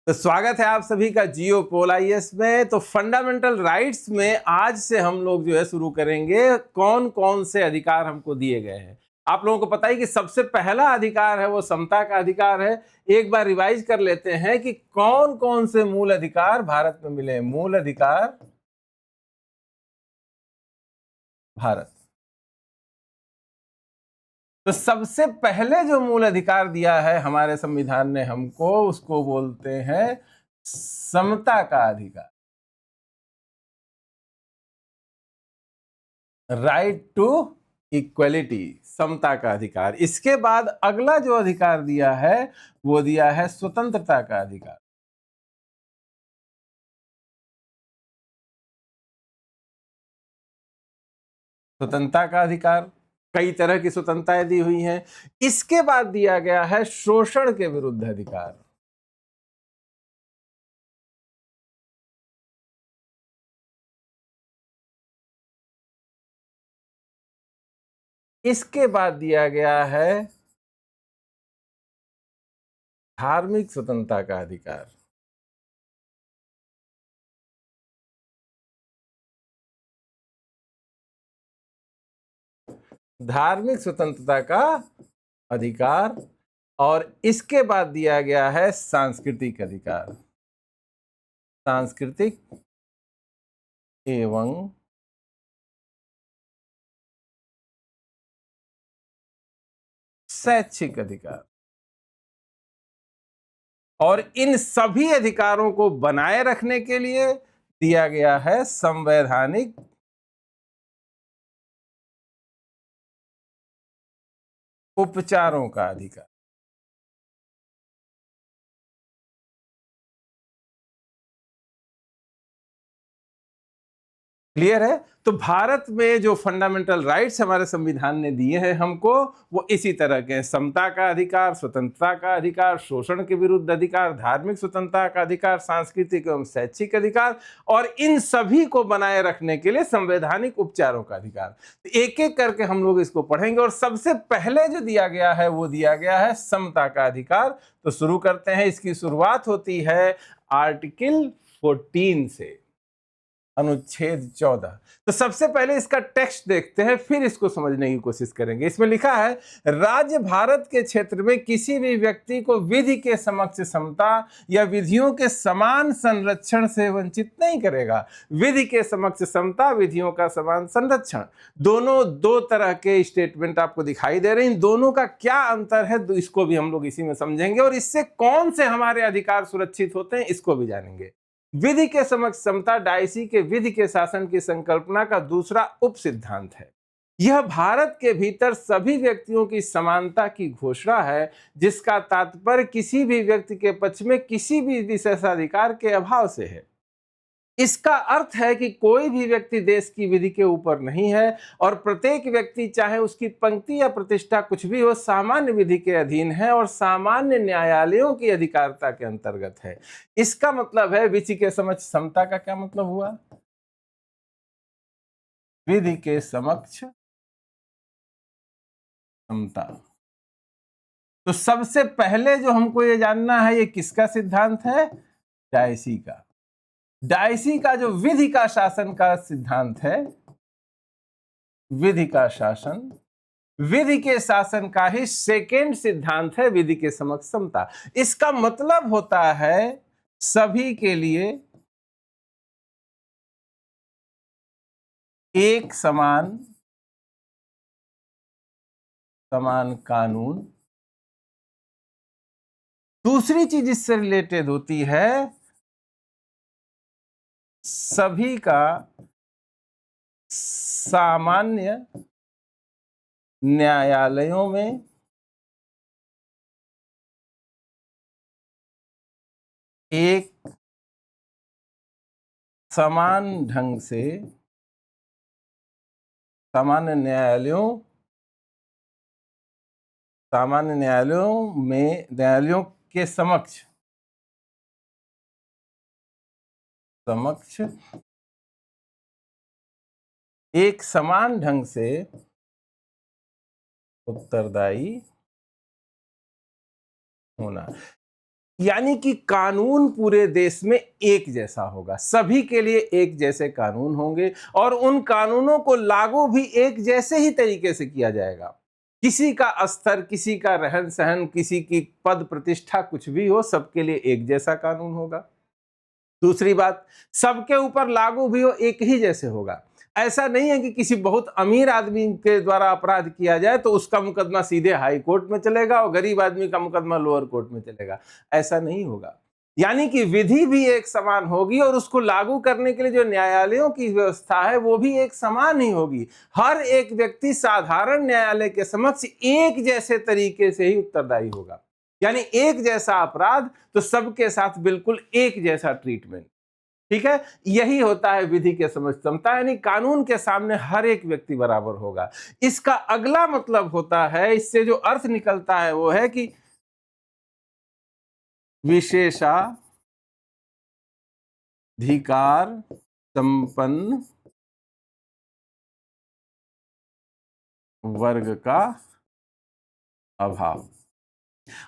तो स्वागत है आप सभी का जियो पोल आईएएस में। तो फंडामेंटल राइट्स में आज से हम लोग जो है शुरू करेंगे कौन कौन से अधिकार हमको दिए गए हैं। आप लोगों को पता है कि सबसे पहला अधिकार है वो समता का अधिकार है। एक बार रिवाइज कर लेते हैं कि कौन कौन से मूल अधिकार भारत में मिले। मूल अधिकार भारत। तो सबसे पहले जो मूल अधिकार दिया है हमारे संविधान ने हमको, उसको बोलते हैं समता का अधिकार, राइट टू इक्वलिटी, समता का अधिकार। इसके बाद अगला जो अधिकार दिया है वो दिया है स्वतंत्रता का अधिकार। स्वतंत्रता का अधिकार, कई तरह की स्वतंत्रताएं दी हुई हैं। इसके बाद दिया गया है शोषण के विरुद्ध अधिकार। इसके बाद दिया गया है धार्मिक स्वतंत्रता का अधिकार। धार्मिक स्वतंत्रता का अधिकार। और इसके बाद दिया गया है सांस्कृतिक अधिकार। सांस्कृतिक एवं शैक्षिक अधिकार। और इन सभी अधिकारों को बनाए रखने के लिए दिया गया है संवैधानिक उपचारों का अधिकार। क्लियर है? तो भारत में जो फंडामेंटल राइट्स हमारे संविधान ने दिए हैं हमको, वो इसी तरह के हैं। समता का अधिकार, स्वतंत्रता का अधिकार, शोषण के विरुद्ध अधिकार, धार्मिक स्वतंत्रता का अधिकार, सांस्कृतिक एवं शैक्षिक अधिकार, और इन सभी को बनाए रखने के लिए संवैधानिक उपचारों का अधिकार। तो एक एक करके हम लोग इसको पढ़ेंगे। और सबसे पहले जो दिया गया है वो दिया गया है समता का अधिकार। तो शुरू करते हैं। इसकी शुरुआत होती है आर्टिकल 14 से, अनुच्छेद 14। तो सबसे पहले इसका टेक्स्ट देखते हैं, फिर इसको समझने की कोशिश करेंगे। इसमें लिखा है, राज्य भारत के क्षेत्र में किसी भी व्यक्ति को विधि के समक्ष समता या विधियों के समान संरक्षण से वंचित नहीं करेगा। विधि के समक्ष समता, विधियों का समान संरक्षण, दोनों दो तरह के स्टेटमेंट आपको दिखाई दे रहे हैं। इन दोनों का क्या अंतर है, तो इसको भी हम लोग इसी में समझेंगे। और इससे कौन से हमारे अधिकार सुरक्षित होते हैं, इसको भी जानेंगे। विधि के समक्ष समता डायसी के विधि के शासन की संकल्पना का दूसरा उप सिद्धांत है। यह भारत के भीतर सभी व्यक्तियों की समानता की घोषणा है, जिसका तात्पर्य किसी भी व्यक्ति के पक्ष में किसी भी विशेषाधिकार के अभाव से है। इसका अर्थ है कि कोई भी व्यक्ति देश की विधि के ऊपर नहीं है, और प्रत्येक व्यक्ति, चाहे उसकी पंक्ति या प्रतिष्ठा कुछ भी हो, सामान्य विधि के अधीन है और सामान्य न्यायालयों की अधिकारिता के अंतर्गत है। इसका मतलब है, विधि के समक्ष समता का क्या मतलब हुआ? विधि के समक्ष समता। तो सबसे पहले जो हमको ये जानना है, ये किसका सिद्धांत है? डायसी का। डायसी का जो विधि का शासन का सिद्धांत है, विधि का शासन, विधि के शासन का ही सेकेंड सिद्धांत है विधि के समक्ष समता। इसका मतलब होता है सभी के लिए एक समान कानून। दूसरी चीज इससे रिलेटेड होती है, सभी का सामान्य न्यायालयों में एक समान ढंग से, सामान्य न्यायालयों के समक्ष एक समान ढंग से उत्तरदायी होना। यानी कि कानून पूरे देश में एक जैसा होगा, सभी के लिए एक जैसे कानून होंगे और उन कानूनों को लागू भी एक जैसे ही तरीके से किया जाएगा। किसी का स्तर, किसी का रहन सहन, किसी की पद प्रतिष्ठा कुछ भी हो, सबके लिए एक जैसा कानून होगा। दूसरी बात, सबके ऊपर लागू भी हो एक ही जैसे होगा। ऐसा नहीं है कि किसी बहुत अमीर आदमी के द्वारा अपराध किया जाए तो उसका मुकदमा सीधे हाई कोर्ट में चलेगा और गरीब आदमी का मुकदमा लोअर कोर्ट में चलेगा। ऐसा नहीं होगा। यानी कि विधि भी एक समान होगी और उसको लागू करने के लिए जो न्यायालयों की व्यवस्था है वो भी एक समान ही होगी। हर एक व्यक्ति साधारण न्यायालय के समक्ष एक जैसे तरीके से ही उत्तरदायी होगा। यानी एक जैसा अपराध तो सबके साथ बिल्कुल एक जैसा ट्रीटमेंट। ठीक है, यही होता है विधि के समक्ष समता, यानी कानून के सामने हर एक व्यक्ति बराबर होगा। इसका अगला मतलब होता है, इससे जो अर्थ निकलता है वो है कि विशेषाधिकार संपन्न वर्ग का अभाव।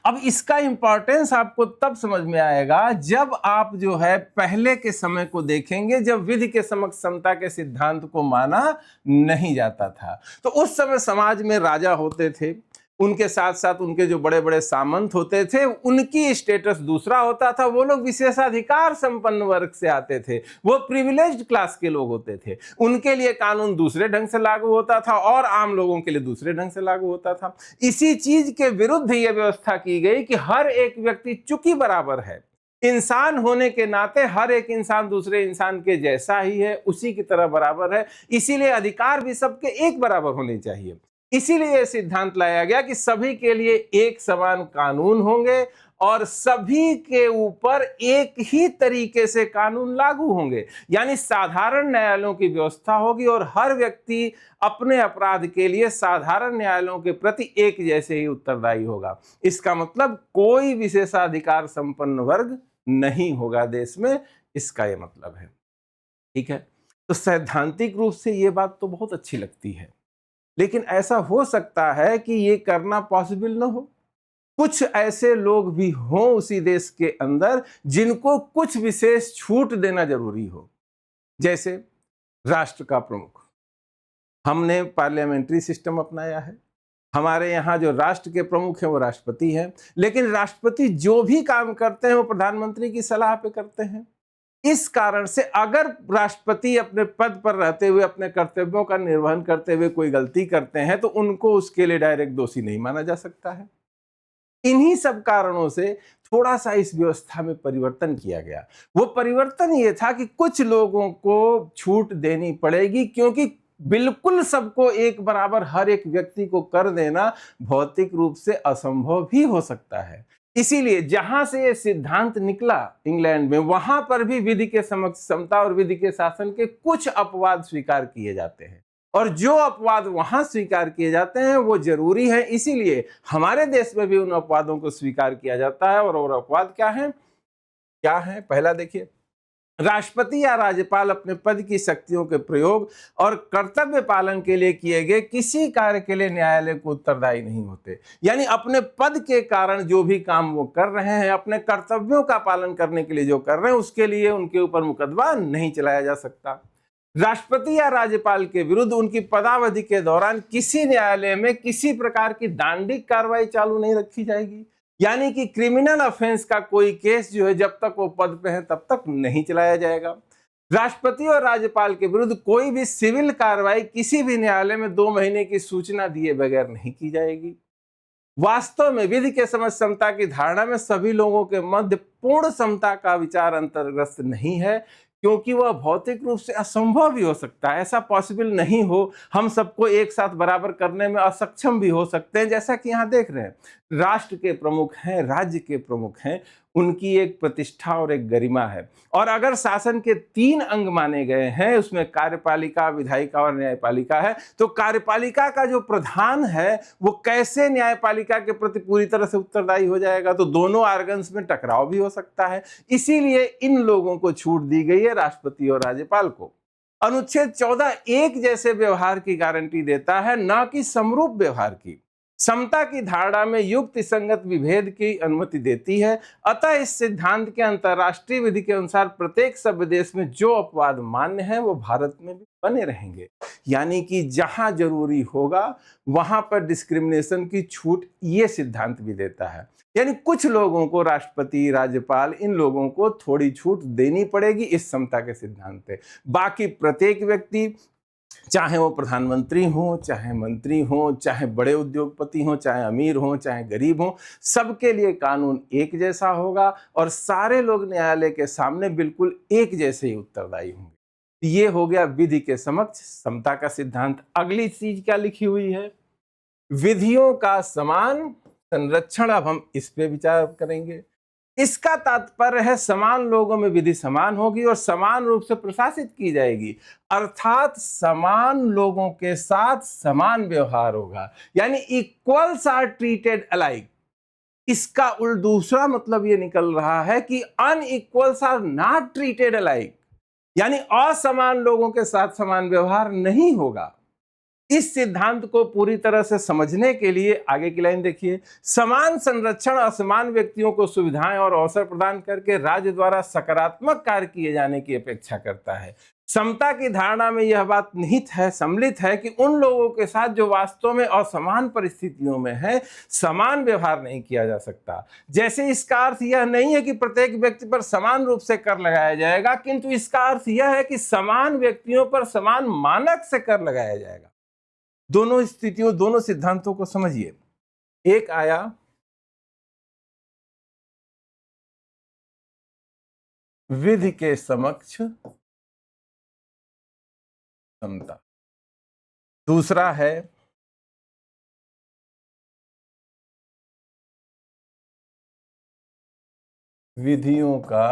अब इसका इंपॉर्टेंस आपको तब समझ में आएगा जब आप जो है पहले के समय को देखेंगे, जब विधि के समक्ष समता के सिद्धांत को माना नहीं जाता था। तो उस समय समाज में राजा होते थे, उनके साथ साथ उनके जो बड़े बड़े सामंत होते थे, उनकी स्टेटस दूसरा होता था। वो लोग विशेषाधिकार संपन्न वर्ग से आते थे, वो प्रिविलेज्ड क्लास के लोग होते थे। उनके लिए कानून दूसरे ढंग से लागू होता था और आम लोगों के लिए दूसरे ढंग से लागू होता था। इसी चीज के विरुद्ध यह व्यवस्था की गई कि हर एक व्यक्ति चूंकि बराबर है, इंसान होने के नाते हर एक इंसान दूसरे इंसान के जैसा ही है, उसी की तरह बराबर है, इसीलिए अधिकार भी सबके एक बराबर होने चाहिए। इसीलिए यह सिद्धांत लाया गया कि सभी के लिए एक समान कानून होंगे और सभी के ऊपर एक ही तरीके से कानून लागू होंगे। यानी साधारण न्यायालयों की व्यवस्था होगी और हर व्यक्ति अपने अपराध के लिए साधारण न्यायालयों के प्रति एक जैसे ही उत्तरदायी होगा। इसका मतलब कोई विशेषाधिकार संपन्न वर्ग नहीं होगा देश में, इसका यह मतलब है। ठीक है, तो सैद्धांतिक रूप से यह बात तो बहुत अच्छी लगती है, लेकिन ऐसा हो सकता है कि ये करना पॉसिबल न हो। कुछ ऐसे लोग भी हों उसी देश के अंदर जिनको कुछ विशेष छूट देना जरूरी हो। जैसे राष्ट्र का प्रमुख, हमने पार्लियामेंट्री सिस्टम अपनाया है, हमारे यहाँ जो राष्ट्र के प्रमुख हैं वो राष्ट्रपति हैं, लेकिन राष्ट्रपति जो भी काम करते हैं वो प्रधानमंत्री की सलाह पे करते हैं। इस कारण से अगर राष्ट्रपति अपने पद पर रहते हुए अपने कर्तव्यों का निर्वहन करते हुए कोई गलती करते हैं तो उनको उसके लिए डायरेक्ट दोषी नहीं माना जा सकता है। इन्हीं सब कारणों से थोड़ा सा इस व्यवस्था में परिवर्तन किया गया। वो परिवर्तन ये था कि कुछ लोगों को छूट देनी पड़ेगी, क्योंकि बिल्कुल सबको एक बराबर हर एक व्यक्ति को कर देना भौतिक रूप से असंभव भी हो सकता है। इसीलिए जहां से ये सिद्धांत निकला इंग्लैंड में, वहां पर भी विधि के समक्ष समता और विधि के शासन के कुछ अपवाद स्वीकार किए जाते हैं, और जो अपवाद वहां स्वीकार किए जाते हैं वो जरूरी है। इसीलिए हमारे देश में भी उन अपवादों को स्वीकार किया जाता है। और अपवाद क्या है? पहला देखिए, राष्ट्रपति या राज्यपाल अपने पद की शक्तियों के प्रयोग और कर्तव्य पालन के लिए किए गए किसी कार्य के लिए न्यायालय को उत्तरदायी नहीं होते। यानी अपने पद के कारण जो भी काम वो कर रहे हैं, अपने कर्तव्यों का पालन करने के लिए जो कर रहे हैं, उसके लिए उनके ऊपर मुकदमा नहीं चलाया जा सकता। राष्ट्रपति या राज्यपाल के विरुद्ध उनकी पदावधि के दौरान किसी न्यायालय में किसी प्रकार की दांडिक कार्रवाई चालू नहीं रखी जाएगी। यानी कि क्रिमिनल ऑफेंस का कोई केस जो है जब तक वो पद पे है तब तक नहीं चलाया जाएगा। राष्ट्रपति और राज्यपाल के विरुद्ध कोई भी सिविल कार्रवाई किसी भी न्यायालय में 2 महीने की सूचना दिए बगैर नहीं की जाएगी। वास्तव में विधि के समक्ष समता की धारणा में सभी लोगों के मध्य पूर्ण समता का विचार अंतर्ग्रस्त नहीं है, क्योंकि वह भौतिक रूप से असंभव भी हो सकता है। ऐसा पॉसिबल नहीं हो, हम सबको एक साथ बराबर करने में असक्षम भी हो सकते हैं। जैसा कि यहाँ देख रहे हैं, राष्ट्र के प्रमुख हैं, राज्य के प्रमुख हैं, उनकी एक प्रतिष्ठा और एक गरिमा है। और अगर शासन के 3 अंग माने गए हैं, उसमें कार्यपालिका, विधायिका और न्यायपालिका है, तो कार्यपालिका का जो प्रधान है वो कैसे न्यायपालिका के प्रति पूरी तरह से उत्तरदायी हो जाएगा? तो दोनों आर्गन्स में टकराव भी हो सकता है। इसीलिए इन लोगों को छूट दी गई है, राष्ट्रपति और राज्यपाल को। अनुच्छेद 14 एक जैसे व्यवहार की गारंटी देता है, न कि समरूप व्यवहार की। समता की धारणा में युक्ति संगत विभेद की अनुमति देती है। अतः इस सिद्धांत के अंतर्राष्ट्रीय विधि के अनुसार प्रत्येक सभ्य देश में जो अपवाद मान्य है वो भारत में भी बने रहेंगे। यानी कि जहां जरूरी होगा वहां पर डिस्क्रिमिनेशन की छूट ये सिद्धांत भी देता है। यानी कुछ लोगों को, राष्ट्रपति, राज्यपाल, इन लोगों को थोड़ी छूट देनी पड़ेगी इस समता के सिद्धांत से। बाकी प्रत्येक व्यक्ति, चाहे वो प्रधानमंत्री हो, चाहे मंत्री हो, चाहे बड़े उद्योगपति हो, चाहे अमीर हो, चाहे गरीब हो, सबके लिए कानून एक जैसा होगा और सारे लोग न्यायालय के सामने बिल्कुल एक जैसे ही उत्तरदायी होंगे। ये हो गया विधि के समक्ष समता का सिद्धांत। अगली चीज क्या लिखी हुई है? विधियों का समान संरक्षण। अब हम इस पे विचार करेंगे। इसका तात्पर्य है समान लोगों में विधि समान होगी और समान रूप से प्रशासित की जाएगी, अर्थात समान लोगों के साथ समान व्यवहार होगा, यानी इक्वल्स आर ट्रीटेड अलाइक। इसका दूसरा मतलब ये निकल रहा है कि अनइक्वल्स आर नॉट ट्रीटेड अलाइक, यानी असमान लोगों के साथ समान व्यवहार नहीं होगा। इस सिद्धांत को पूरी तरह से समझने के लिए आगे की लाइन देखिए। समान संरक्षण असमान व्यक्तियों को सुविधाएं और अवसर प्रदान करके राज्य द्वारा सकारात्मक कार्य किए जाने की अपेक्षा करता है। समता की धारणा में यह बात निहित है, सम्मिलित है कि उन लोगों के साथ जो वास्तव में असमान परिस्थितियों में है, समान व्यवहार नहीं किया जा सकता। जैसे इसका अर्थ यह नहीं है कि प्रत्येक व्यक्ति पर समान रूप से कर लगाया जाएगा, किंतु इसका अर्थ यह है कि समान व्यक्तियों पर समान मानक से कर लगाया जाएगा। दोनों स्थितियों, दोनों सिद्धांतों को समझिए। एक आया विधि के समक्ष समता, दूसरा है विधियों का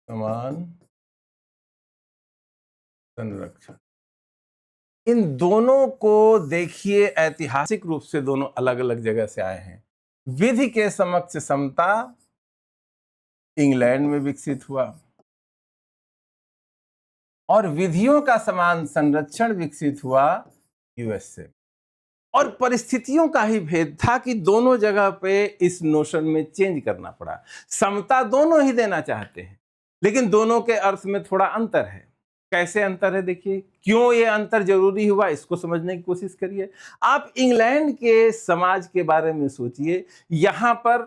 समान संरक्षण। इन दोनों को देखिए, ऐतिहासिक रूप से दोनों अलग अलग जगह से आए हैं। विधि के समक्ष समता इंग्लैंड में विकसित हुआ और विधियों का समान संरक्षण विकसित हुआ यूएस से। और परिस्थितियों का ही भेद था कि दोनों जगह पे इस नोशन में चेंज करना पड़ा। समता दोनों ही देना चाहते हैं, लेकिन दोनों के अर्थ में थोड़ा अंतर है। कैसे अंतर है देखिए, क्यों ये अंतर जरूरी हुआ इसको समझने की कोशिश करिए। आप इंग्लैंड के समाज के बारे में सोचिए। यहां पर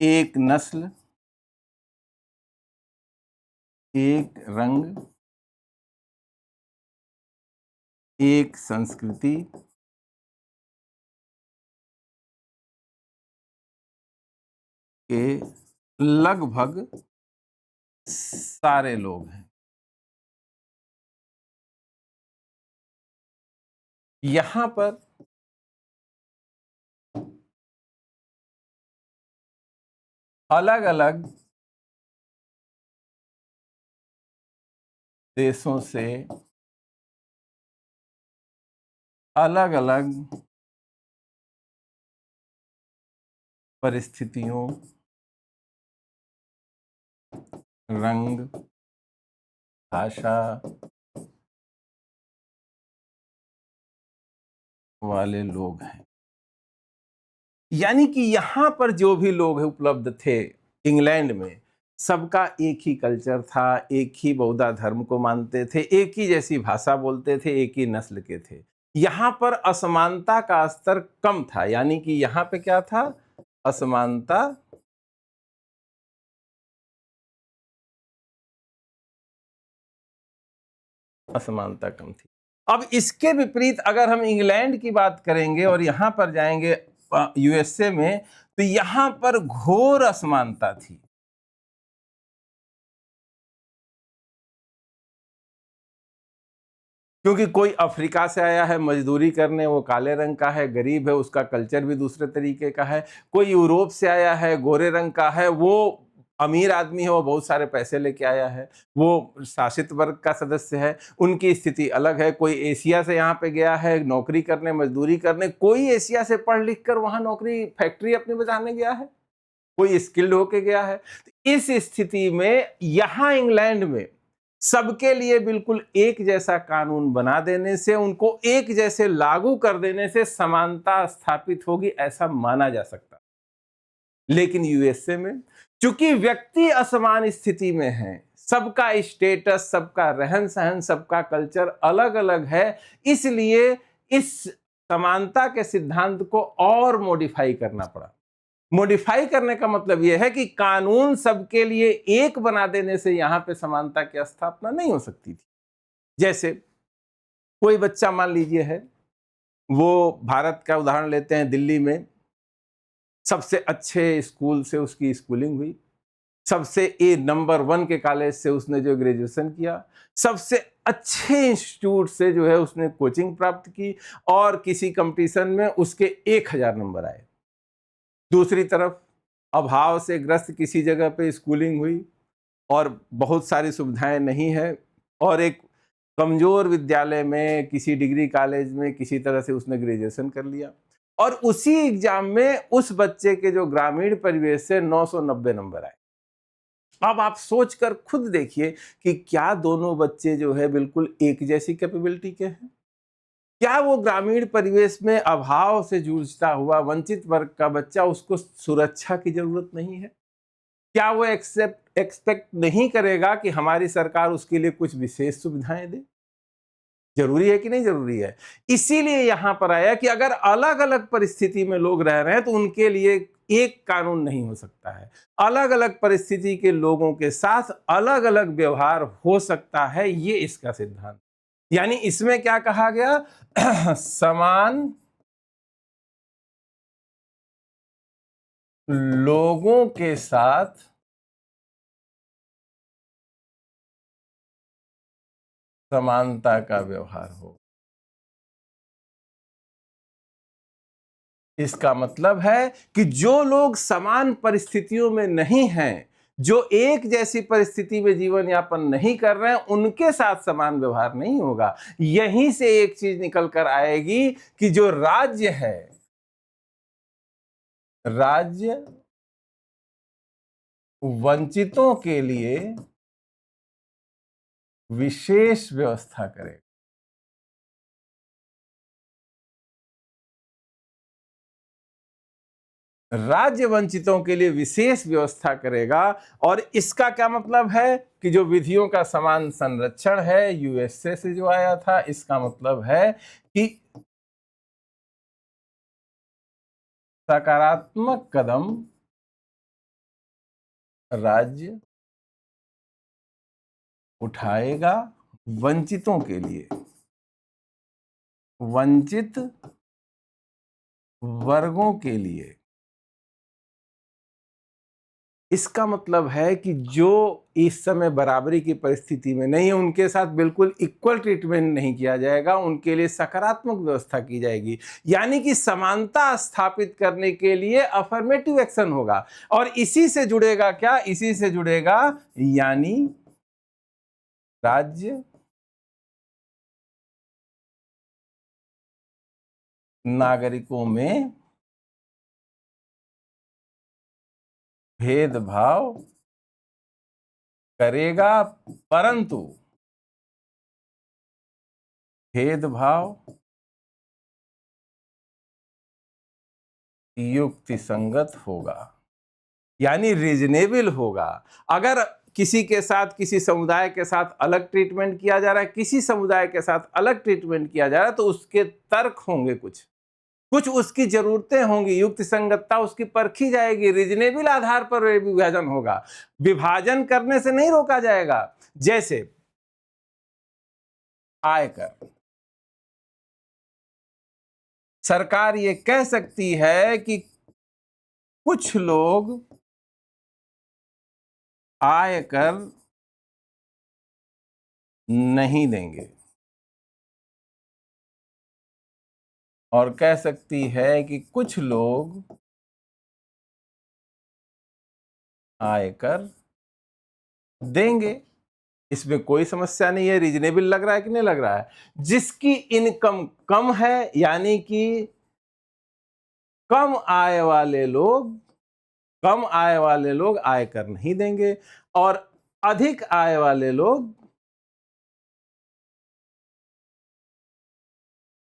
एक नस्ल, एक रंग, एक संस्कृति, के लगभग सारे लोग हैं। यहां पर अलग अलग देशों से अलग अलग परिस्थितियों, रंग, भाषा वाले लोग हैं। यानी कि यहां पर जो भी लोग उपलब्ध थे इंग्लैंड में, सबका एक ही कल्चर था, एक ही बौद्ध धर्म को मानते थे, एक ही जैसी भाषा बोलते थे, एक ही नस्ल के थे। यहां पर असमानता का स्तर कम था। यानी कि यहां पे क्या था? असमानता असमानता कम थी। अब इसके विपरीत अगर हम इंग्लैंड की बात करेंगे और यहां पर जाएंगे यूएसए में, तो यहां पर घोर असमानता थी। क्योंकि कोई अफ्रीका से आया है मजदूरी करने, वो काले रंग का है, गरीब है, उसका कल्चर भी दूसरे तरीके का है। कोई यूरोप से आया है, गोरे रंग का है, वो अमीर आदमी है, वो बहुत सारे पैसे लेके आया है, वो शासित वर्ग का सदस्य है, उनकी स्थिति अलग है। कोई एशिया से यहाँ पे गया है नौकरी करने, मजदूरी करने, कोई एशिया से पढ़ लिख कर वहां नौकरी, फैक्ट्री अपनी बजाने गया है, कोई स्किल्ड होके गया है। इस स्थिति में यहां इंग्लैंड में सबके लिए बिल्कुल एक जैसा कानून बना देने से, उनको एक जैसे लागू कर देने से समानता स्थापित होगी, ऐसा माना जा सकता। लेकिन यूएसए में चूंकि व्यक्ति असमान स्थिति में है, सबका स्टेटस, सबका रहन सहन, सबका कल्चर अलग अलग है, इसलिए इस समानता के सिद्धांत को और मॉडिफाई करना पड़ा। मॉडिफाई करने का मतलब यह है कि कानून सबके लिए एक बना देने से यहां पे समानता की स्थापना नहीं हो सकती थी। जैसे कोई बच्चा मान लीजिए है, वो भारत का उदाहरण लेते हैं, दिल्ली में सबसे अच्छे स्कूल से उसकी स्कूलिंग हुई, सबसे नंबर 1 के कॉलेज से उसने जो ग्रेजुएशन किया, सबसे अच्छे इंस्टीट्यूट से जो है उसने कोचिंग प्राप्त की और किसी कंपटीशन में उसके 1000 नंबर आए। दूसरी तरफ अभाव से ग्रस्त किसी जगह पे स्कूलिंग हुई और बहुत सारी सुविधाएं नहीं है और एक कमजोर विद्यालय में, किसी डिग्री कॉलेज में किसी तरह से उसने ग्रेजुएशन कर लिया और उसी एग्जाम में उस बच्चे के जो ग्रामीण परिवेश से 990 नंबर आए। अब आप सोचकर खुद देखिए कि क्या दोनों बच्चे जो है बिल्कुल एक जैसी कैपेबिलिटी के हैं? क्या वो ग्रामीण परिवेश में अभाव से जूझता हुआ वंचित वर्ग का बच्चा, उसको सुरक्षा की जरूरत नहीं है? क्या वो एक्सपेक्ट नहीं करेगा कि हमारी सरकार उसके लिए कुछ विशेष सुविधाएं दे? जरूरी है कि नहीं जरूरी है? इसीलिए यहां पर आया कि अगर अलग अलग परिस्थिति में लोग रह रहे हैं तो उनके लिए एक कानून नहीं हो सकता है। अलग अलग परिस्थिति के लोगों के साथ अलग अलग व्यवहार हो सकता है, ये इसका सिद्धांत। यानी इसमें क्या कहा गया? समान लोगों के साथ समानता का व्यवहार हो। इसका मतलब है कि जो लोग समान परिस्थितियों में नहीं हैं, जो एक जैसी परिस्थिति में जीवन यापन नहीं कर रहे हैं, उनके साथ समान व्यवहार नहीं होगा। यहीं से एक चीज निकल कर आएगी कि जो राज्य है, राज्य वंचितों के लिए विशेष व्यवस्था करेगा। राज्य वंचितों के लिए विशेष व्यवस्था करेगा और इसका क्या मतलब है कि जो विधियों का समान संरक्षण है यूएसए से जो आया था, इसका मतलब है कि सकारात्मक कदम राज्य उठाएगा वंचितों के लिए, वंचित वर्गों के लिए। इसका मतलब है कि जो इस समय बराबरी की परिस्थिति में नहीं है, उनके साथ बिल्कुल इक्वल ट्रीटमेंट नहीं किया जाएगा, उनके लिए सकारात्मक व्यवस्था की जाएगी। यानी कि समानता स्थापित करने के लिए अफर्मेटिव एक्शन होगा। और इसी से जुड़ेगा क्या? इसी से जुड़ेगा यानी राज्य नागरिकों में भेदभाव करेगा, परंतु भेदभाव युक्ति संगत होगा, यानी रीजनेबल होगा। अगर किसी के साथ, किसी समुदाय के साथ अलग ट्रीटमेंट किया जा रहा है, किसी समुदाय के साथ अलग ट्रीटमेंट किया जा रहा है, तो उसके तर्क होंगे, कुछ उसकी जरूरतें होंगी, युक्त संगतता उसकी परखी जाएगी, रीजनेबल आधार पर विभाजन होगा। विभाजन करने से नहीं रोका जाएगा। जैसे आयकर, सरकार ये कह सकती है कि कुछ लोग आयकर नहीं देंगे और कह सकती है कि कुछ लोग आयकर देंगे। इसमें कोई समस्या नहीं है, रीजनेबल लग रहा है कि नहीं लग रहा है? जिसकी इनकम कम है, यानी कि कम आय वाले लोग, कम आय वाले लोग आयकर नहीं देंगे और अधिक आय वाले लोग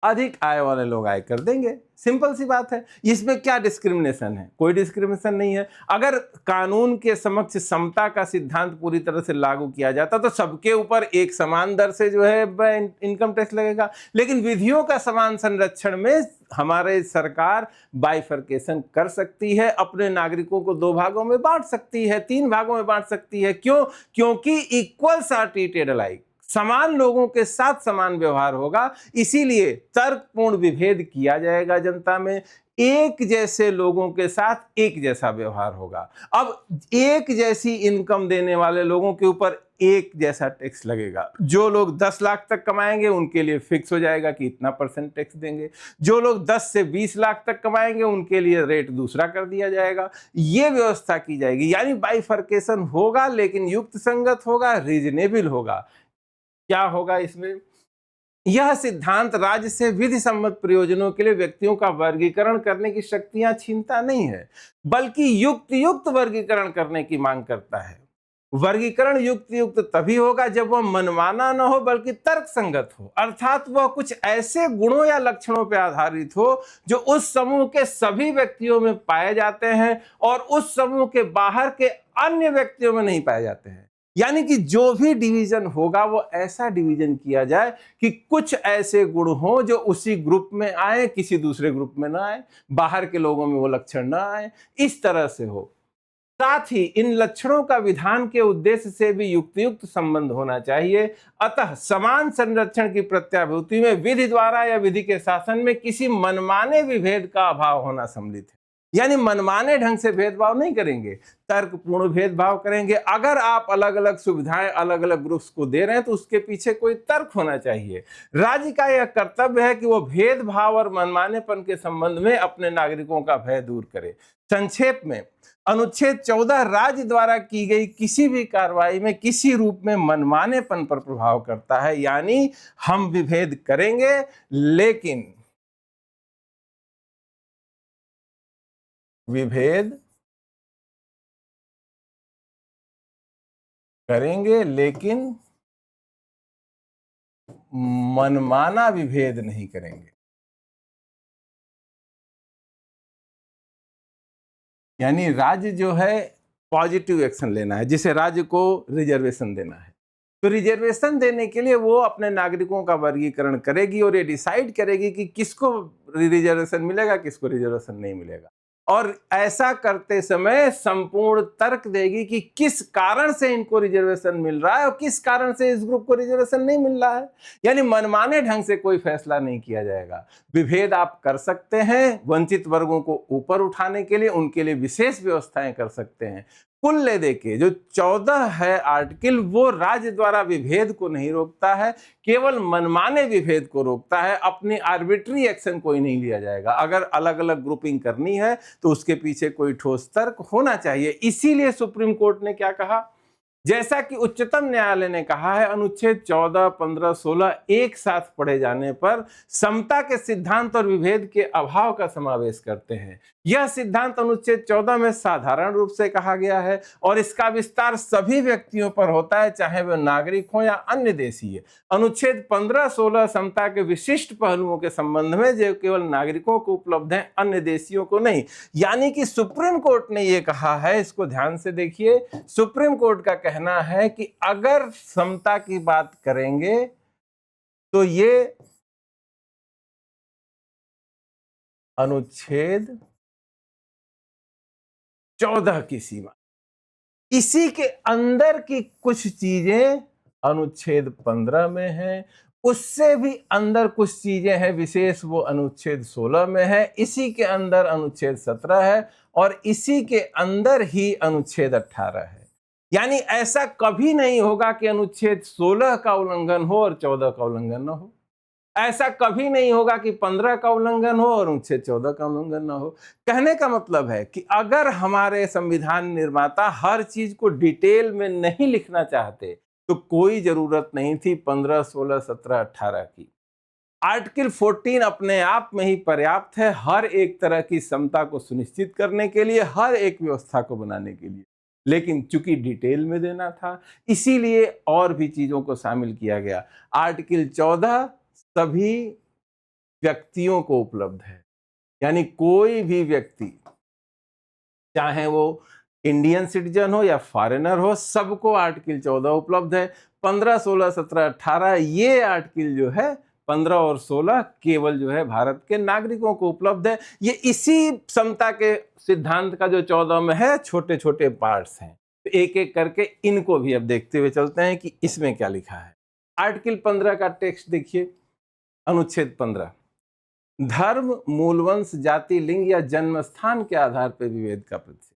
अधिक आय वाले लोग आयकर देंगे। सिंपल सी बात है, इसमें क्या डिस्क्रिमिनेशन है? कोई डिस्क्रिमिनेशन नहीं है। अगर कानून के समक्ष समता का सिद्धांत पूरी तरह से लागू किया जाता तो सबके ऊपर एक समान दर से जो है इनकम टैक्स लगेगा, लेकिन विधियों का समान संरक्षण में हमारे सरकार बाइफर्केशन कर सकती है, अपने नागरिकों को 2 भागों में बांट सकती है, 3 भागों में बांट सकती है। क्यों? क्योंकि इक्वल्स आर ट्रीटेड अलाइक, समान लोगों के साथ समान व्यवहार होगा, इसीलिए तर्कपूर्ण विभेद किया जाएगा जनता में, एक जैसे लोगों के साथ एक जैसा व्यवहार होगा। अब एक जैसी इनकम देने वाले लोगों के ऊपर एक जैसा टैक्स लगेगा। जो लोग 10 लाख तक कमाएंगे उनके लिए फिक्स हो जाएगा कि इतना % टैक्स देंगे, जो लोग 10 से 20 लाख तक कमाएंगे उनके लिए रेट दूसरा कर दिया जाएगा। ये व्यवस्था की जाएगी, यानी बाइफर्केशन होगा, लेकिन युक्त संगत होगा, रीजनेबल होगा। क्या होगा इसमें? यह सिद्धांत राज्य से विधि सम्मत प्रयोजनों के लिए व्यक्तियों का वर्गीकरण करने की शक्तियां छीनता नहीं है, बल्कि युक्त युक्त वर्गीकरण करने की मांग करता है। वर्गीकरण युक्त युक्त तभी होगा जब वह मनमाना न हो बल्कि तर्क संगत हो, अर्थात वह कुछ ऐसे गुणों या लक्षणों पर आधारित हो जो उस समूह के सभी व्यक्तियों में पाए जाते हैं और उस समूह के बाहर के अन्य व्यक्तियों में नहीं पाए जाते हैं। यानी कि जो भी डिवीजन होगा वो ऐसा डिवीजन किया जाए कि कुछ ऐसे गुण हो जो उसी ग्रुप में आए, किसी दूसरे ग्रुप में ना आए, बाहर के लोगों में वो लक्षण ना आए, इस तरह से हो। साथ ही इन लक्षणों का विधान के उद्देश्य से भी युक्तियुक्त संबंध होना चाहिए। अतः समान संरक्षण की प्रत्याभूति में विधि द्वारा या विधि के शासन में किसी मनमाने विभेद का अभाव होना सम्मिलित है। यानी मनमाने ढंग से भेदभाव नहीं करेंगे, तर्कपूर्ण भेदभाव करेंगे। अगर आप अलग अलग सुविधाएं अलग अलग ग्रुप्स को दे रहे हैं तो उसके पीछे कोई तर्क होना चाहिए। राज्य का यह कर्तव्य है कि वो भेदभाव और मनमानेपन के संबंध में अपने नागरिकों का भय दूर करे। संक्षेप में, अनुच्छेद 14 राज्य द्वारा की गई किसी भी कार्रवाई में किसी रूप में मनमानेपन पर प्रभाव करता है। यानी हम विभेद करेंगे, लेकिन विभेद करेंगे लेकिन मनमाना विभेद नहीं करेंगे। यानी राज्य जो है पॉजिटिव एक्शन लेना है, जिसे राज्य को रिजर्वेशन देना है, तो रिजर्वेशन देने के लिए वो अपने नागरिकों का वर्गीकरण करेगी और ये डिसाइड करेगी कि किसको रिजर्वेशन मिलेगा, किसको रिजर्वेशन नहीं मिलेगा। और ऐसा करते समय संपूर्ण तर्क देगी कि किस कारण से इनको रिजर्वेशन मिल रहा है और किस कारण से इस ग्रुप को रिजर्वेशन नहीं मिल रहा है। यानी मनमाने ढंग से कोई फैसला नहीं किया जाएगा। विभेद आप कर सकते हैं, वंचित वर्गों को ऊपर उठाने के लिए उनके लिए विशेष व्यवस्थाएं कर सकते हैं। कुल ले देके जो 14 है आर्टिकल, वो राज्य द्वारा विभेद को नहीं रोकता है, केवल मनमाने विभेद को रोकता है। अपनी आर्बिट्री एक्शन कोई नहीं लिया जाएगा। अगर अलग अलग ग्रुपिंग करनी है तो उसके पीछे कोई ठोस तर्क होना चाहिए। इसीलिए सुप्रीम कोर्ट ने क्या कहा, जैसा कि उच्चतम न्यायालय ने कहा है, अनुच्छेद 14, 15, 16 एक साथ पढ़े जाने पर समता के सिद्धांत और विभेद के अभाव का समावेश करते हैं। यह सिद्धांत अनुच्छेद 14 में साधारण रूप से कहा गया है और इसका विस्तार सभी व्यक्तियों पर होता है, चाहे वे नागरिक हो या अन्य देशीय। अनुच्छेद 15, 16 समता के विशिष्ट पहलुओं के संबंध में जो केवल नागरिकों को उपलब्ध है, अन्य देशियों को नहीं। यानी कि सुप्रीम कोर्ट ने यह कहा है, इसको ध्यान से देखिए, सुप्रीम कोर्ट का कहना है कि अगर समता की बात करेंगे तो ये अनुच्छेद 14 की सीमा, इसी के अंदर की कुछ चीजें अनुच्छेद 15 में है, उससे भी अंदर कुछ चीजें हैं विशेष, वो अनुच्छेद 16 में है, इसी के अंदर अनुच्छेद 17 है और इसी के अंदर ही अनुच्छेद 18 है। यानी ऐसा कभी नहीं होगा कि अनुच्छेद 16 का उल्लंघन हो और 14 का उल्लंघन न हो। ऐसा कभी नहीं होगा कि 15 का उल्लंघन हो और अनुच्छेद 14 का उल्लंघन न हो। कहने का मतलब है कि अगर हमारे संविधान निर्माता हर चीज को डिटेल में नहीं लिखना चाहते तो कोई जरूरत नहीं थी 15, 16, 17, 18 की। आर्टिकल 14 अपने आप में ही पर्याप्त है हर एक तरह की समता को सुनिश्चित करने के लिए, हर एक व्यवस्था को बनाने के लिए। लेकिन चूंकि डिटेल में देना था, इसीलिए और भी चीजों को शामिल किया गया। आर्टिकल 14 सभी व्यक्तियों को उपलब्ध है। यानी कोई भी व्यक्ति, चाहे वो इंडियन सिटीजन हो या फॉरेनर हो, सबको आर्टिकल 14 उपलब्ध है। 15, 16, 17, 18 ये आर्टिकल जो है 15 और 16 केवल जो है भारत के नागरिकों को उपलब्ध है। ये इसी समता के सिद्धांत का जो 14 में है छोटे छोटे पार्ट्स हैं। तो एक एक करके इनको भी अब देखते हुए चलते हैं कि इसमें क्या लिखा है। आर्टिकल 15 का टेक्स्ट देखिए, अनुच्छेद 15, धर्म, मूलवंश, जाति, लिंग या जन्म स्थान के आधार पर विभेद का प्रतिषेध।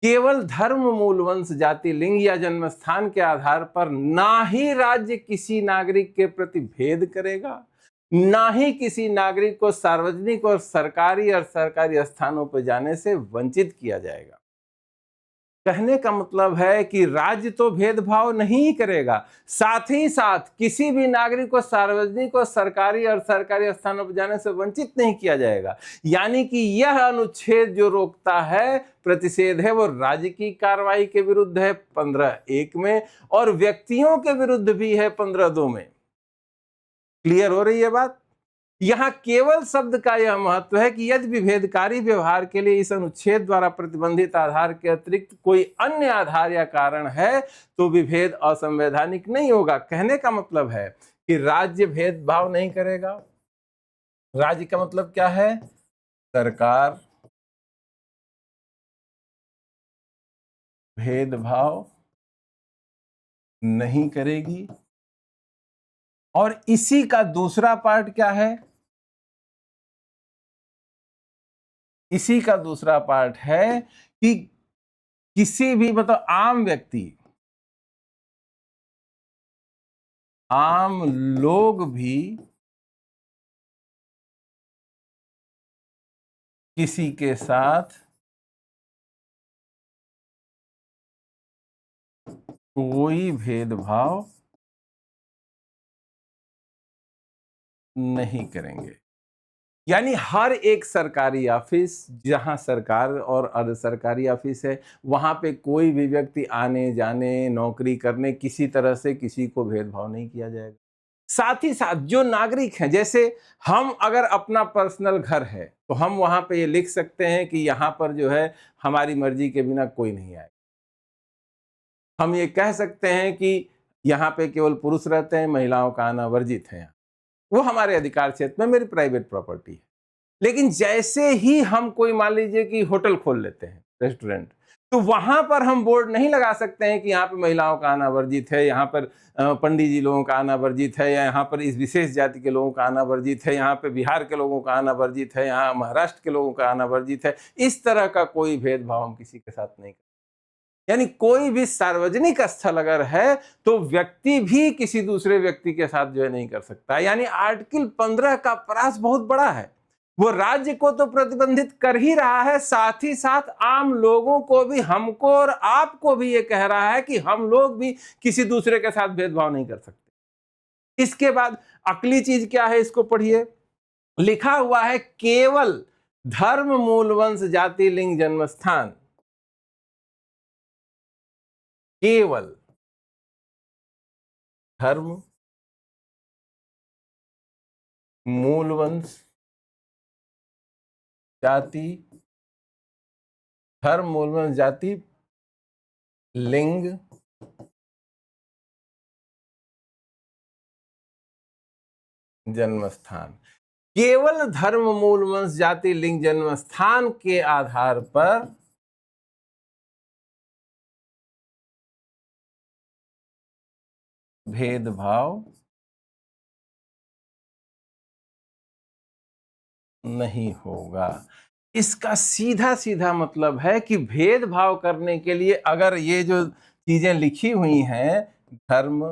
केवल धर्म, मूलवंश, जाति, लिंग या जन्म स्थान के आधार पर ना ही राज्य किसी नागरिक के प्रति भेद करेगा, ना ही किसी नागरिक को सार्वजनिक और सरकारी स्थानों पर जाने से वंचित किया जाएगा। कहने का मतलब है कि राज्य तो भेदभाव नहीं करेगा, साथ ही साथ किसी भी नागरिक को सार्वजनिक और सरकारी स्थानों पर जाने से वंचित नहीं किया जाएगा। यानी कि यह अनुच्छेद जो रोकता है, प्रतिषेध है, वो राज्य की कार्रवाई के विरुद्ध है 15(1) में, और व्यक्तियों के विरुद्ध भी है 15(2) में। क्लियर हो रही है बात? यहां केवल शब्द का यह महत्व है कि यदि विभेदकारी व्यवहार के लिए इस अनुच्छेद द्वारा प्रतिबंधित आधार के अतिरिक्त कोई अन्य आधार या कारण है तो विभेद असंवैधानिक नहीं होगा। कहने का मतलब है कि राज्य भेदभाव नहीं करेगा। राज्य का मतलब क्या है? सरकार भेदभाव नहीं करेगी। और इसी का दूसरा पार्ट क्या है? इसी का दूसरा पार्ट है कि किसी भी मतलब आम व्यक्ति, आम लोग भी किसी के साथ कोई भेदभाव नहीं करेंगे। यानी हर एक सरकारी ऑफिस, जहां सरकार और अर्ध सरकारी ऑफिस है, वहां पे कोई भी व्यक्ति आने जाने, नौकरी करने, किसी तरह से किसी को भेदभाव नहीं किया जाएगा। साथ ही साथ जो नागरिक हैं, जैसे हम अगर अपना पर्सनल घर है तो हम वहां पे ये लिख सकते हैं कि यहाँ पर जो है हमारी मर्जी के बिना कोई नहीं आए। हम ये कह सकते हैं कि यहाँ पे केवल पुरुष रहते हैं, महिलाओं का आना वर्जित है। वो हमारे अधिकार क्षेत्र में मेरी प्राइवेट प्रॉपर्टी है। लेकिन जैसे ही हम कोई मान लीजिए कि होटल खोल लेते हैं, रेस्टोरेंट, तो वहां पर हम बोर्ड नहीं लगा सकते हैं कि यहाँ पे महिलाओं का आना वर्जित है, यहाँ पर पंडित जी लोगों का आना वर्जित है, या यहाँ पर इस विशेष जाति के लोगों का आना वर्जित है, यहाँ पे बिहार के लोगों का आना वर्जित है, यहाँ महाराष्ट्र के लोगों का आना वर्जित है। इस तरह का कोई भेदभाव हम किसी के साथ नहीं करते। यानी कोई भी सार्वजनिक स्थल अगर है तो व्यक्ति भी किसी दूसरे व्यक्ति के साथ जो है नहीं कर सकता। यानी आर्टिकल 15 का परास बहुत बड़ा है। वो राज्य को तो प्रतिबंधित कर ही रहा है, साथ ही साथ आम लोगों को भी, हमको और आपको भी ये कह रहा है कि हम लोग भी किसी दूसरे के साथ भेदभाव नहीं कर सकते। इसके बाद अगली चीज क्या है, इसको पढ़िए। लिखा हुआ है केवल धर्म, मूलवंश, जाति, लिंग, जन्म स्थान, केवल धर्म, मूलवंश, जाति, धर्म, मूलवंश, जाति, लिंग, जन्म स्थान, केवल धर्म, मूलवंश, जाति, लिंग, जन्म स्थान के आधार पर भेदभाव नहीं होगा। इसका सीधा सीधा मतलब है कि भेदभाव करने के लिए अगर ये जो चीजें लिखी हुई हैं, धर्म,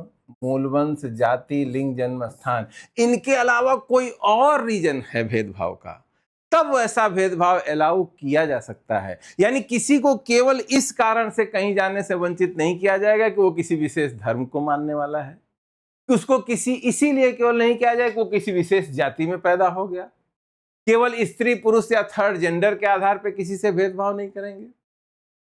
मूलवंश, जाति, लिंग, जन्म स्थान, इनके अलावा कोई और रीजन है भेदभाव का, तब वैसा भेदभाव अलाउ किया जा सकता है। यानी किसी को केवल इस कारण से कहीं जाने से वंचित नहीं किया जाएगा कि वो किसी विशेष धर्म को मानने वाला है, उसको किसी इसीलिए केवल नहीं किया जाए कि वो किसी विशेष जाति में पैदा हो गया। केवल स्त्री, पुरुष या थर्ड जेंडर के आधार पर किसी से भेदभाव नहीं करेंगे।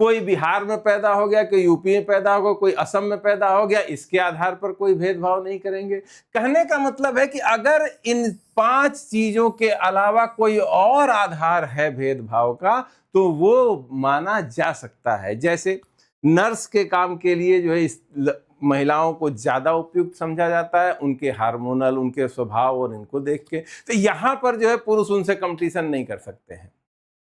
कोई बिहार में पैदा हो गया, कोई यूपी में पैदा हो गया, कोई असम में पैदा हो गया, इसके आधार पर कोई भेदभाव नहीं करेंगे। कहने का मतलब है कि अगर इन 5 चीजों के अलावा कोई और आधार है भेदभाव का, तो वो माना जा सकता है। जैसे नर्स के काम के लिए जो है महिलाओं को ज्यादा उपयुक्त समझा जाता है, उनके हार्मोनल, उनके स्वभाव और इनको देख के। तो यहां पर जो है पुरुष उनसे कंपटीशन नहीं कर सकते हैं।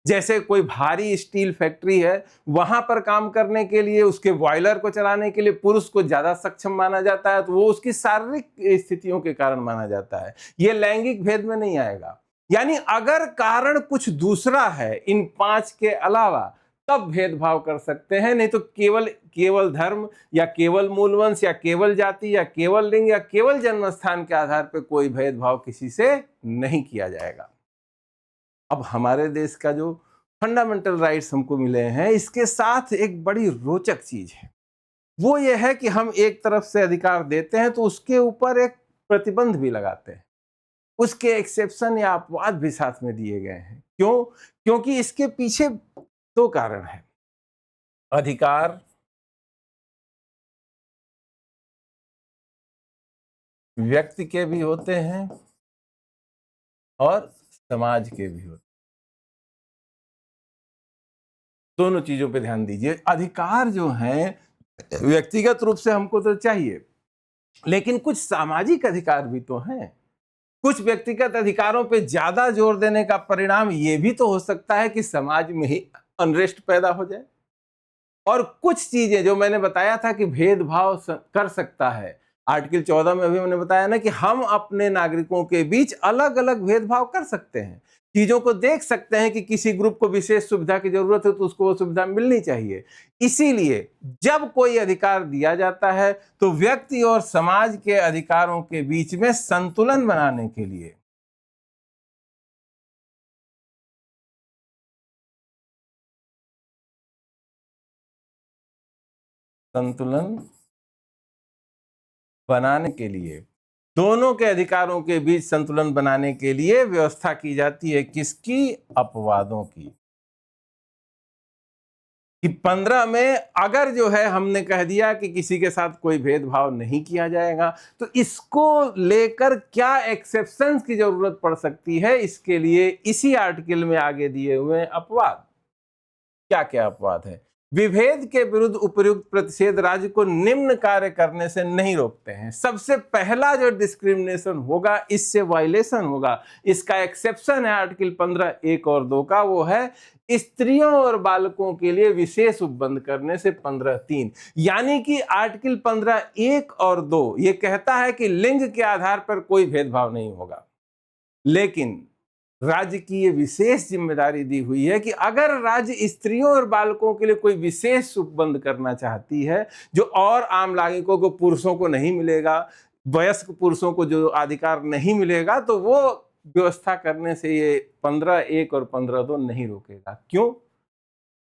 जैसे कोई भारी स्टील फैक्ट्री है, वहां पर काम करने के लिए, उसके बॉयलर को चलाने के लिए पुरुष को ज्यादा सक्षम माना जाता है, तो वो उसकी शारीरिक स्थितियों के कारण माना जाता है। ये लैंगिक भेद में नहीं आएगा। यानी अगर कारण कुछ दूसरा है इन 5 के अलावा, तब भेदभाव कर सकते हैं, नहीं तो केवल धर्म या केवल मूलवंश या केवल जाति या केवल लिंग या केवल जन्म स्थान के आधार पर कोई भेदभाव किसी से नहीं किया जाएगा। अब हमारे देश का जो फंडामेंटल राइट्स हमको मिले हैं, इसके साथ एक बड़ी रोचक चीज है। वो ये है कि हम एक तरफ से अधिकार देते हैं तो उसके ऊपर एक प्रतिबंध भी लगाते हैं। उसके एक्सेप्शन या अपवाद भी साथ में दिए गए हैं। क्यों? क्योंकि इसके पीछे 2 कारण हैं। अधिकार व्यक्ति के भी होते हैं और समाज के भी होते हैं। दोनों चीजों पे ध्यान दीजिए। अधिकार जो हैं व्यक्तिगत रूप से हमको तो चाहिए, लेकिन कुछ सामाजिक अधिकार भी तो हैं। कुछ व्यक्तिगत अधिकारों पे ज्यादा जोर देने का परिणाम ये भी तो हो सकता है कि समाज में ही अनरेस्ट पैदा हो जाए। और कुछ चीजें जो मैंने बताया था कि भेदभाव कर सकता है, आर्टिकल 14 में अभी मैंने बताया ना कि हम अपने नागरिकों के बीच अलग अलग भेदभाव कर सकते हैं। चीजों को देख सकते हैं कि किसी ग्रुप को विशेष सुविधा की जरूरत है तो उसको वो सुविधा मिलनी चाहिए। इसीलिए जब कोई अधिकार दिया जाता है तो व्यक्ति और समाज के अधिकारों के बीच में संतुलन बनाने के लिए दोनों के अधिकारों के बीच संतुलन बनाने के लिए व्यवस्था की जाती है। किसकी? अपवादों की। कि 15 में अगर जो है हमने कह दिया कि किसी के साथ कोई भेदभाव नहीं किया जाएगा, तो इसको लेकर क्या एक्सेप्शंस की जरूरत पड़ सकती है, इसके लिए इसी आर्टिकल में आगे दिए हुए अपवाद। क्या क्या अपवाद है? विभेद के विरुद्ध उपयुक्त प्रतिषेध राज्य को निम्न कार्य करने से नहीं रोकते हैं। सबसे पहला जो डिस्क्रिमिनेशन होगा, इससे वायलेशन होगा, इसका एक्सेप्शन है आर्टिकल 15 1 और 2 का, वो है स्त्रियों और बालकों के लिए विशेष उपबंध करने से 15 3। यानी कि आर्टिकल 15 1 और 2 ये कहता है कि लिंग के आधार पर कोई भेदभाव नहीं होगा, लेकिन राज्य की ये विशेष जिम्मेदारी दी हुई है कि अगर राज्य स्त्रियों और बालकों के लिए कोई विशेष उपबंध करना चाहती है, जो और आम नागरिकों को, पुरुषों को नहीं मिलेगा, वयस्क पुरुषों को जो अधिकार नहीं मिलेगा, तो वो व्यवस्था करने से ये 15 1 और 15 2 नहीं रोकेगा। क्यों?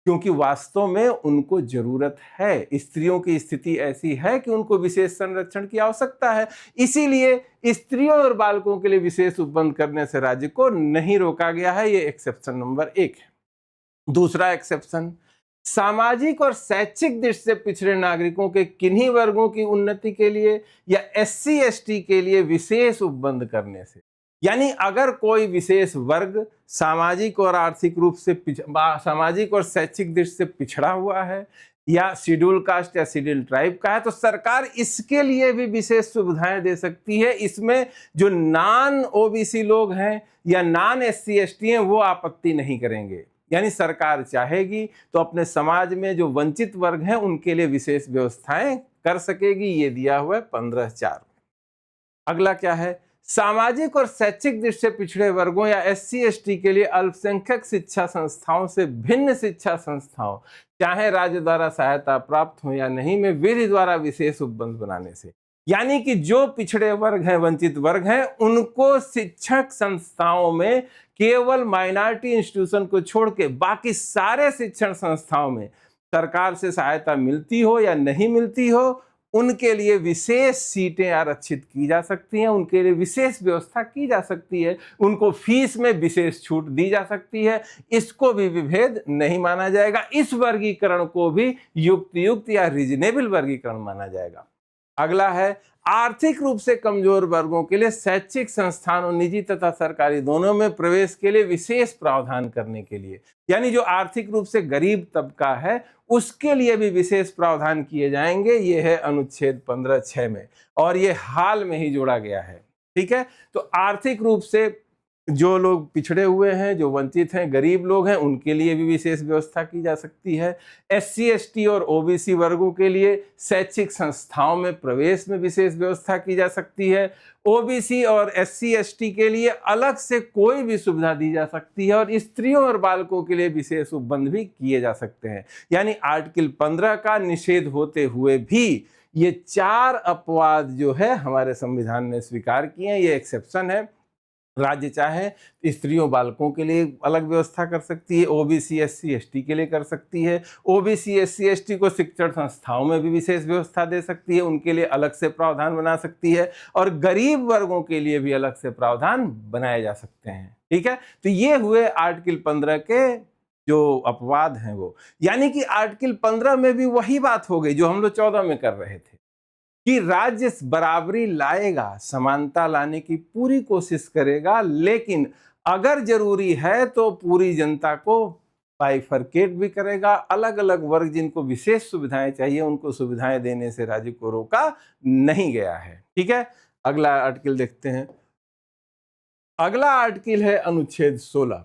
क्योंकि वास्तव में उनको जरूरत है। स्त्रियों की स्थिति ऐसी है कि उनको विशेष संरक्षण की आवश्यकता है। इसीलिए स्त्रियों और बालकों के लिए विशेष उपबंध करने से राज्य को नहीं रोका गया है। ये एक्सेप्शन नंबर 1 है। दूसरा एक्सेप्शन, सामाजिक और शैक्षिक दृष्टि से पिछड़े नागरिकों के किन्हीं वर्गों की उन्नति के लिए या SC ST के लिए विशेष उपबंध करने से। यानी अगर कोई विशेष वर्ग सामाजिक और आर्थिक रूप से सामाजिक और शैक्षिक दृष्टि से पिछड़ा हुआ है या शेड्यूल कास्ट या शेड्यूल ट्राइब का है, तो सरकार इसके लिए भी विशेष सुविधाएं दे सकती है। इसमें जो नॉन OBC लोग हैं या नॉन SC ST हैं, वो आपत्ति नहीं करेंगे। यानी सरकार चाहेगी तो अपने समाज में जो वंचित वर्ग हैं उनके लिए विशेष व्यवस्थाएं कर सकेगी। ये दिया हुआ है 15 4। अगला क्या है? सामाजिक और शैक्षिक दृष्टि से पिछड़े वर्गों या SC ST के लिए अल्पसंख्यक शिक्षा संस्थाओं से भिन्न शिक्षा संस्थाओं, चाहे राज्य द्वारा सहायता प्राप्त हो या नहीं, में विधि द्वारा विशेष उपबंध बनाने से। यानी कि जो पिछड़े वर्ग हैं, वंचित वर्ग हैं, उनको शिक्षक संस्थाओं में केवल माइनॉरिटी इंस्टीट्यूशन को छोड़ के बाकी सारे शिक्षण संस्थाओं में सरकार से सहायता मिलती हो या नहीं मिलती हो, उनके लिए विशेष सीटें आरक्षित की जा सकती हैं, उनके लिए विशेष व्यवस्था की जा सकती है, उनको फीस में विशेष छूट दी जा सकती है। इसको भी विभेद नहीं माना जाएगा। इस वर्गीकरण को भी युक्त या रीजनेबल वर्गीकरण माना जाएगा। अगला है आर्थिक रूप से कमजोर वर्गों के लिए शैक्षिक संस्थानों, निजी तथा सरकारी दोनों में प्रवेश के लिए विशेष प्रावधान करने के लिए, यानी जो आर्थिक रूप से गरीब तबका है उसके लिए भी विशेष प्रावधान किए जाएंगे। ये है अनुच्छेद 15(6) में, और ये हाल में ही जोड़ा गया है। ठीक है, तो आर्थिक रूप से जो लोग पिछड़े हुए हैं, जो वंचित हैं, गरीब लोग हैं, उनके लिए भी विशेष व्यवस्था की जा सकती है। SC ST और OBC वर्गों के लिए शैक्षिक संस्थाओं में प्रवेश में विशेष व्यवस्था की जा सकती है। OBC और SC ST के लिए अलग से कोई भी सुविधा दी जा सकती है, और स्त्रियों और बालकों के लिए विशेष उपबंध भी किए जा सकते हैं। यानी आर्टिकल 15 का निषेध होते हुए भी ये 4 अपवाद जो है हमारे संविधान ने स्वीकार किए हैं। ये एक्सेप्शन है। राज्य चाहे तो स्त्रियों बालकों के लिए अलग व्यवस्था कर सकती है, OBC SC ST के लिए कर सकती है, OBC SC ST को शिक्षण संस्थाओं में भी विशेष व्यवस्था दे सकती है, उनके लिए अलग से प्रावधान बना सकती है, और गरीब वर्गों के लिए भी अलग से प्रावधान बनाए जा सकते हैं। ठीक है, तो ये हुए आर्टिकल 15 के जो अपवाद हैं वो। यानी कि आर्टिकल 15 में भी वही बात हो गई जो हम लोग 14 में कर रहे थे कि राज्य बराबरी लाएगा, समानता लाने की पूरी कोशिश करेगा, लेकिन अगर जरूरी है तो पूरी जनता को बाइफरकेट भी करेगा। अलग अलग वर्ग जिनको विशेष सुविधाएं चाहिए उनको सुविधाएं देने से राज्य को रोका नहीं गया है। ठीक है, अगला आर्टिकल देखते हैं। अगला आर्टिकल है अनुच्छेद 16।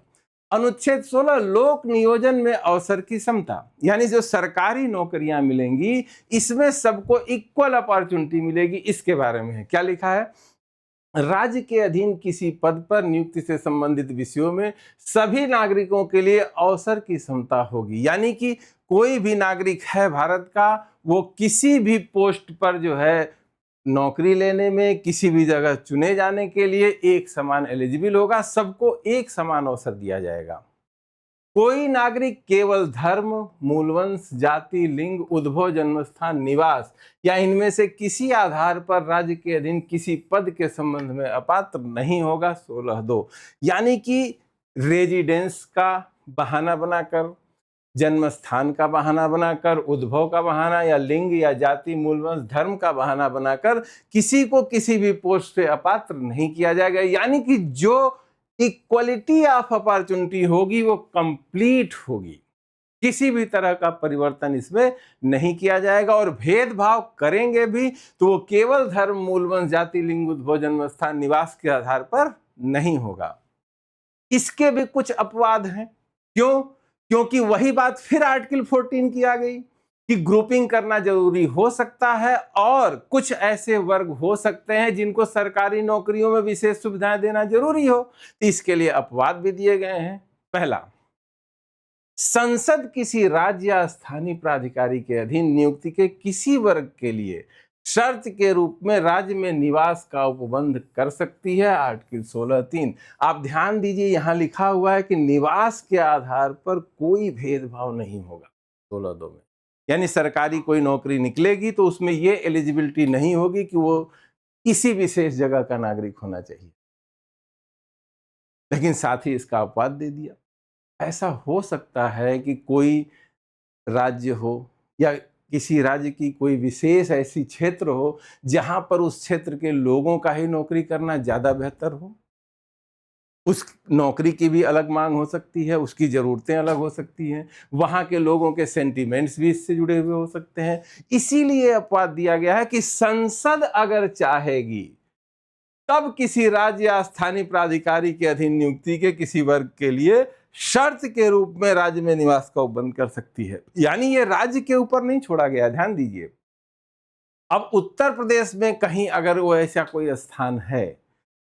अनुच्छेद 16 लोक नियोजन में अवसर की समता, यानी जो सरकारी नौकरियां मिलेंगी इसमें सबको इक्वल अपॉर्चुनिटी मिलेगी। इसके बारे में है, क्या लिखा है? राज्य के अधीन किसी पद पर नियुक्ति से संबंधित विषयों में सभी नागरिकों के लिए अवसर की समता होगी। यानी कि कोई भी नागरिक है भारत का, वो किसी भी पोस्ट पर जो है नौकरी लेने में, किसी भी जगह चुने जाने के लिए एक समान एलिजिबल होगा, सबको एक समान अवसर दिया जाएगा। कोई नागरिक केवल धर्म, मूलवंश, जाति, लिंग, उद्भव, जन्मस्थान, निवास या इनमें से किसी आधार पर राज्य के अधीन किसी पद के संबंध में अपात्र नहीं होगा। 16(2) यानी कि रेजिडेंस का बहाना बनाकर, जन्म स्थान का बहाना बनाकर, उद्भव का बहाना या लिंग या जाति, मूलवंश, धर्म का बहाना बनाकर किसी को किसी भी पोस्ट से अपात्र नहीं किया जाएगा। यानी कि जो इक्वलिटी ऑफ अपॉर्चुनिटी होगी वो कंप्लीट होगी, किसी भी तरह का परिवर्तन इसमें नहीं किया जाएगा, और भेदभाव करेंगे भी तो वो केवल धर्म, मूलवंश, जाति, लिंग, उद्भव, जन्म स्थान, निवास के आधार पर नहीं होगा। इसके भी कुछ अपवाद हैं। क्यों? क्योंकि वही बात फिर आर्टिकल 14 की आ गई कि ग्रुपिंग करना जरूरी हो सकता है, और कुछ ऐसे वर्ग हो सकते हैं जिनको सरकारी नौकरियों में विशेष सुविधाएं देना जरूरी हो, तो इसके लिए अपवाद भी दिए गए हैं। पहला, संसद किसी राज्य या स्थानीय प्राधिकारी के अधीन नियुक्ति के किसी वर्ग के लिए शर्त के रूप में राज्य में निवास का उपबंध कर सकती है। आर्टिकल 16(3). आप ध्यान दीजिए, यहां लिखा हुआ है कि निवास के आधार पर कोई भेदभाव नहीं होगा 16(2) में। यानी सरकारी कोई नौकरी निकलेगी तो उसमें ये एलिजिबिलिटी नहीं होगी कि वो किसी विशेष जगह का नागरिक होना चाहिए, लेकिन साथ ही इसका अपवाद दे दिया। ऐसा हो सकता है कि कोई राज्य हो या किसी राज्य की कोई विशेष ऐसी क्षेत्र हो जहां पर उस क्षेत्र के लोगों का ही नौकरी करना ज्यादा बेहतर हो। उस नौकरी की भी अलग मांग हो सकती है, उसकी जरूरतें अलग हो सकती हैं, वहां के लोगों के सेंटिमेंट्स भी इससे जुड़े हुए हो सकते हैं। इसीलिए अपवाद दिया गया है कि संसद अगर चाहेगी तब किसी राज्य या स्थानीय प्राधिकारी के अधीन नियुक्ति के किसी वर्ग के लिए शर्त के रूप में राज्य में निवास का उपबंध कर सकती है। यानी ये राज्य के ऊपर नहीं छोड़ा गया, ध्यान दीजिए। अब उत्तर प्रदेश में कहीं अगर वो ऐसा कोई स्थान है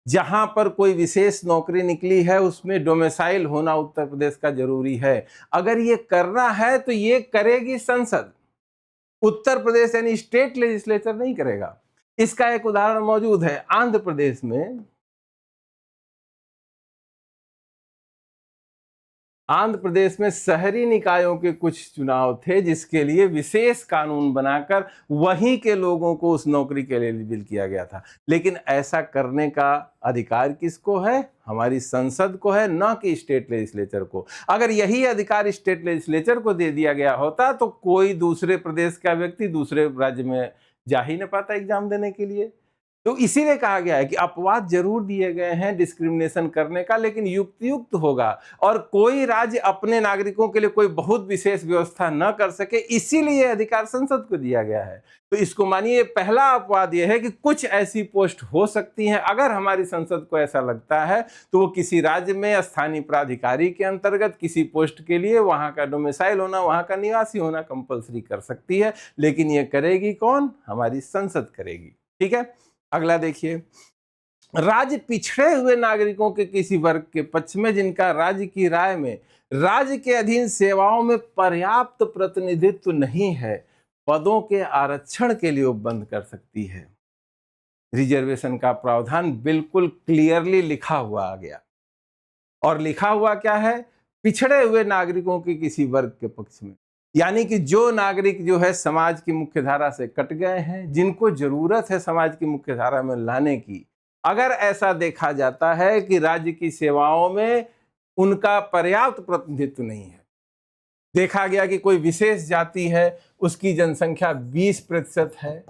जहां पर कोई विशेष नौकरी निकली है, उसमें डोमिसाइल होना उत्तर प्रदेश का जरूरी है। अगर ये करना है तो ये करेगी संसद, उत्तर प्रदेश यानी स्टेट लेजिस्लेचर नहीं करेगा। इसका एक उदाहरण मौजूद है आंध्र प्रदेश में। आंध्र प्रदेश में शहरी निकायों के कुछ चुनाव थे जिसके लिए विशेष कानून बनाकर वहीं के लोगों को उस नौकरी के लिए एलिजिबल किया गया था। लेकिन ऐसा करने का अधिकार किसको है? हमारी संसद को है, न कि स्टेट लेजिस्लेचर को। अगर यही अधिकार स्टेट लेजिस्लेचर को दे दिया गया होता तो कोई दूसरे प्रदेश का व्यक्ति दूसरे राज्य में जा ही न पाता एग्जाम देने के लिए। तो इसीलिए कहा गया है कि अपवाद जरूर दिए गए हैं डिस्क्रिमिनेशन करने का, लेकिन युक्त होगा और कोई राज्य अपने नागरिकों के लिए कोई बहुत विशेष व्यवस्था न कर सके, इसीलिए अधिकार संसद को दिया गया है। तो इसको मानिए, पहला अपवाद यह है कि कुछ ऐसी पोस्ट हो सकती हैं, अगर हमारी संसद को ऐसा लगता है तो वो किसी राज्य में स्थानीय प्राधिकारी के अंतर्गत किसी पोस्ट के लिए वहां का डोमिसाइल होना, वहां का निवासी होना कंपलसरी कर सकती है। लेकिन ये करेगी कौन? हमारी संसद करेगी। ठीक है, अगला देखिए, राज्य पिछड़े हुए नागरिकों के किसी वर्ग के पक्ष में जिनका राज्य की राय में राज्य के अधीन सेवाओं में पर्याप्त प्रतिनिधित्व नहीं है, पदों के आरक्षण के लिए उपबंध कर सकती है। रिजर्वेशन का प्रावधान बिल्कुल क्लियरली लिखा हुआ आ गया, और लिखा हुआ क्या है? पिछड़े हुए नागरिकों के किसी वर्ग के पक्ष में, यानी कि जो नागरिक जो है समाज की मुख्य धारा से कट गए हैं, जिनको जरूरत है समाज की मुख्य धारा में लाने की, अगर ऐसा देखा जाता है कि राज्य की सेवाओं में उनका पर्याप्त प्रतिनिधित्व नहीं है, देखा गया कि कोई विशेष जाति है, उसकी जनसंख्या 20% है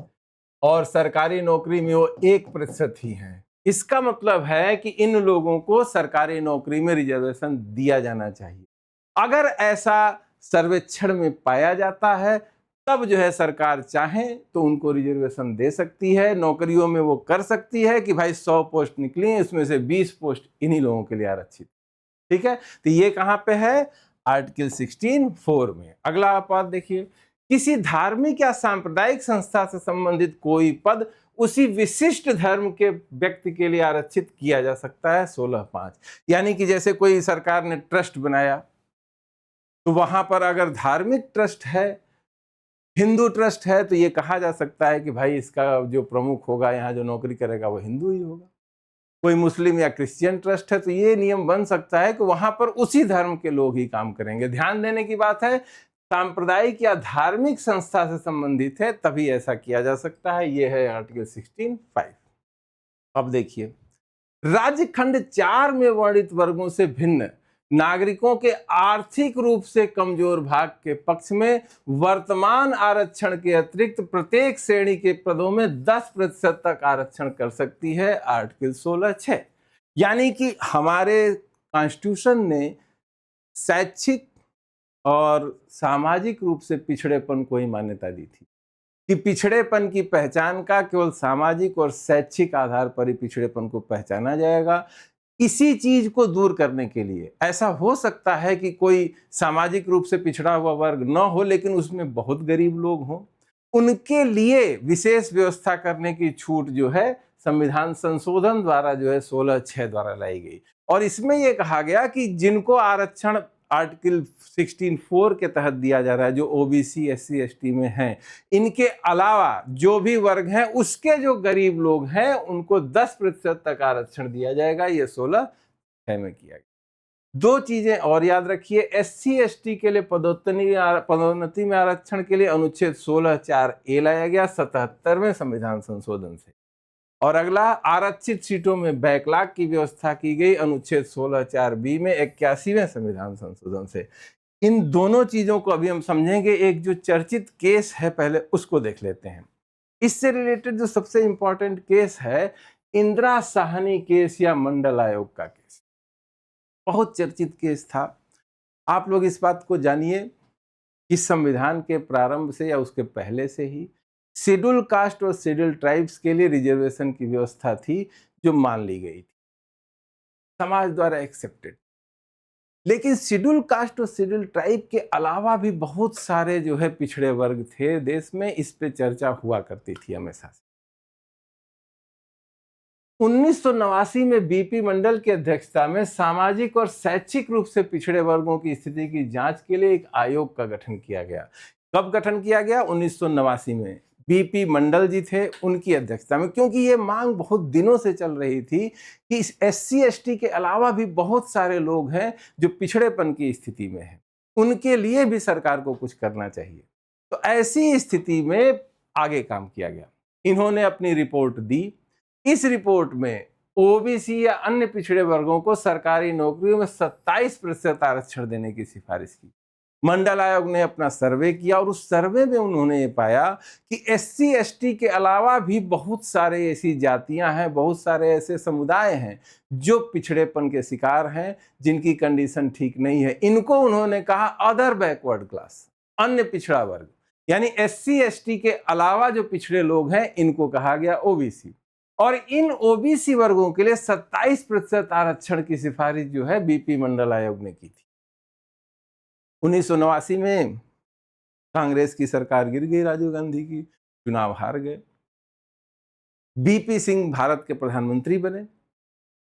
और सरकारी नौकरी में वो 1% ही है, इसका मतलब है कि इन लोगों को सरकारी नौकरी में रिजर्वेशन दिया जाना चाहिए। अगर ऐसा सर्वेक्षण में पाया जाता है तब जो है सरकार चाहे तो उनको रिजर्वेशन दे सकती है। नौकरियों में वो कर सकती है कि भाई 100 पोस्ट निकली हैं, इसमें से 20 पोस्ट इन्हीं लोगों के लिए आरक्षित। ठीक है, तो ये कहां पे है? आर्टिकल 16(4) में। अगला अपवाद देखिए, किसी धार्मिक या सांप्रदायिक संस्था से संबंधित कोई पद उसी विशिष्ट धर्म के व्यक्ति के लिए आरक्षित किया जा सकता है 16(5). यानी कि जैसे कोई सरकार ने ट्रस्ट बनाया तो वहां पर अगर धार्मिक ट्रस्ट है, हिंदू ट्रस्ट है, तो ये कहा जा सकता है कि भाई इसका जो प्रमुख होगा, यहाँ जो नौकरी करेगा वो हिंदू ही होगा। कोई मुस्लिम या क्रिश्चियन ट्रस्ट है तो ये नियम बन सकता है कि वहां पर उसी धर्म के लोग ही काम करेंगे। ध्यान देने की बात है, सांप्रदायिक या धार्मिक संस्था से संबंधित है तभी ऐसा किया जा सकता है। ये है आर्टिकल 16(5). अब देखिए, राज्य खंड 4 में वर्णित वर्गों से भिन्न नागरिकों के आर्थिक रूप से कमजोर भाग के पक्ष में वर्तमान आरक्षण के अतिरिक्त प्रत्येक श्रेणी के पदों में 10% तक आरक्षण कर सकती है आर्टिकल 16(6). यानी कि हमारे कॉन्स्टिट्यूशन ने शैक्षिक और सामाजिक रूप से पिछड़ेपन को ही मान्यता दी थी कि पिछड़ेपन की पहचान का केवल सामाजिक और शैक्षिक आधार पर ही पिछड़ेपन को पहचाना जाएगा। इसी चीज को दूर करने के लिए ऐसा हो सकता है कि कोई सामाजिक रूप से पिछड़ा हुआ वर्ग न हो लेकिन उसमें बहुत गरीब लोग हों, उनके लिए विशेष व्यवस्था करने की छूट जो है संविधान संशोधन द्वारा जो है 16(6) द्वारा लाई गई। और इसमें यह कहा गया कि जिनको आरक्षण आर्टिकल 16(4) के तहत दिया जा रहा है, जो ओबीसी SC ST में हैं, इनके अलावा जो भी वर्ग हैं उसके जो गरीब लोग हैं उनको 10% तक आरक्षण दिया जाएगा। ये 16(6) में किया गया। दो चीजें और याद रखिए, SC ST के लिए पदोन्नति में आरक्षण के लिए अनुच्छेद 16(4)A लाया गया 77वें संविधान संशोधन से, और अगला आरक्षित सीटों में बैकलॉग की व्यवस्था की गई अनुच्छेद 16(4)B में 81वें संविधान संशोधन से। इन दोनों चीजों को अभी हम समझेंगे। एक जो चर्चित केस है पहले उसको देख लेते हैं। इससे रिलेटेड जो सबसे इंपॉर्टेंट केस है इंदिरा साहनी केस या मंडल आयोग का केस, बहुत चर्चित केस था। आप लोग इस बात को जानिए, इस संविधान के प्रारंभ से या उसके पहले से ही शेड्यूल कास्ट और शेड्यूल ट्राइब्स के लिए रिजर्वेशन की व्यवस्था थी जो मान ली गई थी, समाज द्वारा एक्सेप्टेड। लेकिन शेड्यूल कास्ट और शेड्यूल ट्राइब के अलावा भी बहुत सारे जो है पिछड़े वर्ग थे देश में, इस पे चर्चा हुआ करती थी हमेशा से। 1989 में बीपी मंडल की अध्यक्षता में सामाजिक और शैक्षिक रूप से पिछड़े वर्गों की स्थिति की जांच के लिए एक आयोग का गठन किया गया। कब गठन किया गया? 1989 में। बीपी मंडल जी थे उनकी अध्यक्षता में, क्योंकि ये मांग बहुत दिनों से चल रही थी कि इस एससी एसटी के अलावा भी बहुत सारे लोग हैं जो पिछड़ेपन की स्थिति में हैं, उनके लिए भी सरकार को कुछ करना चाहिए। तो ऐसी स्थिति में आगे काम किया गया। इन्होंने अपनी रिपोर्ट दी। इस रिपोर्ट में ओबीसी या अन्य पिछड़े वर्गों को सरकारी नौकरियों में 27% आरक्षण देने की सिफारिश की। मंडल आयोग ने अपना सर्वे किया और उस सर्वे में उन्होंने ये पाया कि एससी एसटी के अलावा भी बहुत सारे ऐसी जातियां हैं, बहुत सारे ऐसे समुदाय हैं जो पिछड़ेपन के शिकार हैं, जिनकी कंडीशन ठीक नहीं है। इनको उन्होंने कहा अदर बैकवर्ड क्लास, अन्य पिछड़ा वर्ग, यानी एससी एसटी के अलावा जो पिछड़े लोग हैं इनको कहा गया ओबीसी। और इन ओबीसी वर्गों के लिए 27% आरक्षण की सिफारिश जो है बीपी मंडल आयोग ने की थी। 1989 में कांग्रेस की सरकार गिर गई, राजीव गांधी की, चुनाव हार गए। बीपी सिंह भारत के प्रधानमंत्री बने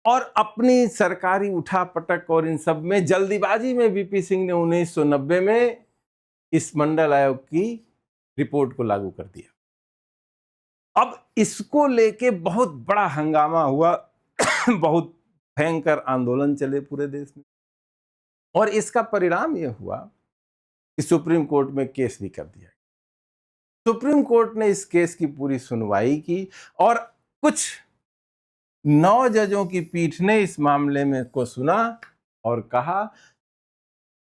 और अपनी सरकारी उठापटक और इन सब में जल्दीबाजी में बीपी सिंह ने 1990 में इस मंडल आयोग की रिपोर्ट को लागू कर दिया। अब इसको लेके बहुत बड़ा हंगामा हुआ बहुत भयंकर आंदोलन चले पूरे देश में, और इसका परिणाम यह हुआ कि सुप्रीम कोर्ट में केस भी कर दिया। सुप्रीम कोर्ट ने इस केस की पूरी सुनवाई की और कुछ 9 जजों की पीठ ने इस मामले में को सुना और कहा,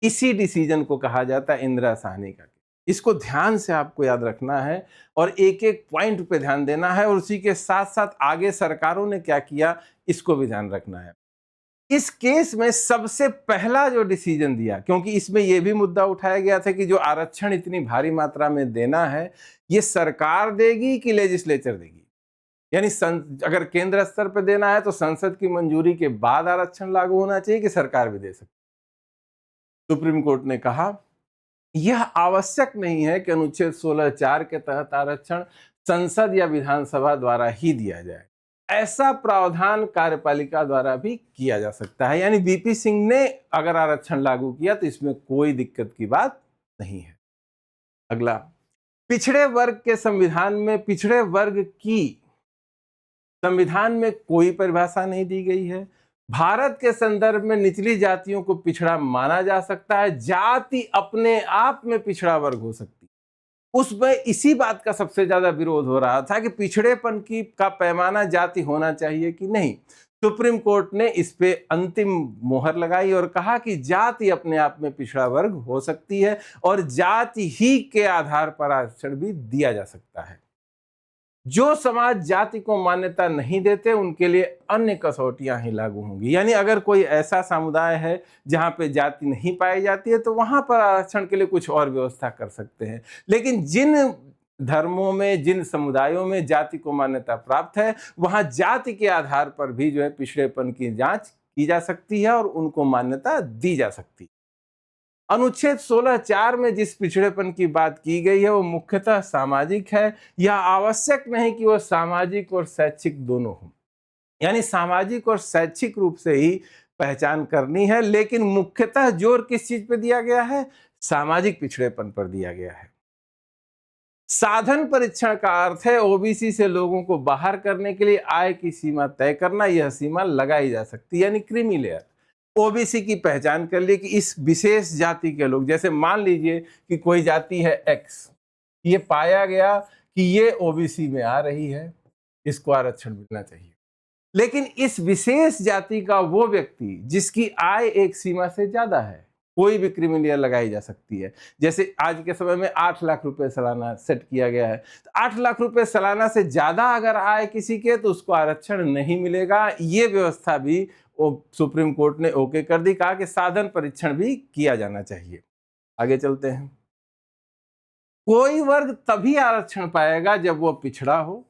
इसी डिसीजन को कहा जाता है इंदिरा साहनी का। इसको ध्यान से आपको याद रखना है और एक एक पॉइंट पे ध्यान देना है, और उसी के साथ साथ आगे सरकारों ने क्या किया इसको भी ध्यान रखना है। इस केस में सबसे पहला जो डिसीजन दिया, क्योंकि इसमें यह भी मुद्दा उठाया गया था कि जो आरक्षण इतनी भारी मात्रा में देना है ये सरकार देगी कि लेजिस्लेचर देगी, यानी अगर केंद्र स्तर पर देना है तो संसद की मंजूरी के बाद आरक्षण लागू होना चाहिए कि सरकार भी दे सकती। सुप्रीम कोर्ट ने कहा यह आवश्यक नहीं है कि अनुच्छेद 16(4) के तहत आरक्षण संसद या विधानसभा द्वारा ही दिया जाए, ऐसा प्रावधान कार्यपालिका द्वारा भी किया जा सकता है। यानी बीपी सिंह ने अगर आरक्षण लागू किया तो इसमें कोई दिक्कत की बात नहीं है। अगला, पिछड़े वर्ग के संविधान में पिछड़े वर्ग की संविधान में कोई परिभाषा नहीं दी गई है। भारत के संदर्भ में निचली जातियों को पिछड़ा माना जा सकता है, जाति अपने आप में पिछड़ा वर्ग हो सकती है। उसमें इसी बात का सबसे ज्यादा विरोध हो रहा था कि पिछड़ेपन की का पैमाना जाति होना चाहिए कि नहीं। सुप्रीम कोर्ट ने इस पे अंतिम मोहर लगाई और कहा कि जाति अपने आप में पिछड़ा वर्ग हो सकती है और जाति ही के आधार पर आरक्षण भी दिया जा सकता है। जो समाज जाति को मान्यता नहीं देते उनके लिए अन्य कसौटियां ही लागू होंगी। यानी अगर कोई ऐसा समुदाय है जहां पे जाति नहीं पाई जाती है तो वहां पर आरक्षण के लिए कुछ और व्यवस्था कर सकते हैं। लेकिन जिन धर्मों में, जिन समुदायों में जाति को मान्यता प्राप्त है, वहां जाति के आधार पर भी जो है पिछड़ेपन की जांच की जा सकती है और उनको मान्यता दी जा सकती है। अनुच्छेद 16(4) में जिस पिछड़ेपन की बात की गई है वो मुख्यतः सामाजिक है। यह आवश्यक नहीं कि वह सामाजिक और शैक्षिक दोनों हो, यानी सामाजिक और शैक्षिक रूप से ही पहचान करनी है, लेकिन मुख्यतः जोर किस चीज पे दिया गया है? सामाजिक पिछड़ेपन पर दिया गया है। साधन परीक्षण का अर्थ है ओबीसी से लोगों को बाहर करने के लिए आय की सीमा तय करना। यह सीमा लगाई जा सकती है, यानी क्रीमी लेयर। ओबीसी की पहचान कर ली कि इस विशेष जाति के लोग, जैसे मान लीजिए कि कोई जाति है एक्स, ये पाया गया कि ये ओबीसी में आ रही है, इसको आरक्षण मिलना चाहिए। लेकिन इस विशेष जाति का वो व्यक्ति जिसकी आय एक सीमा से ज्यादा है, कोई भी क्रीमी लेयर लगाई जा सकती है। जैसे आज के समय में 8 लाख रुपए सालाना सेट किया गया है, तो 8 लाख रुपए सालाना से ज्यादा अगर आय किसी के तो उसको आरक्षण नहीं मिलेगा। ये व्यवस्था भी सुप्रीम कोर्ट ने ओके कर दी, कहा कि साधन परीक्षण भी किया जाना चाहिए। आगे चलते हैं। कोई वर्ग तभी आरक्षण पाएगा जब वो पिछड़ा हो,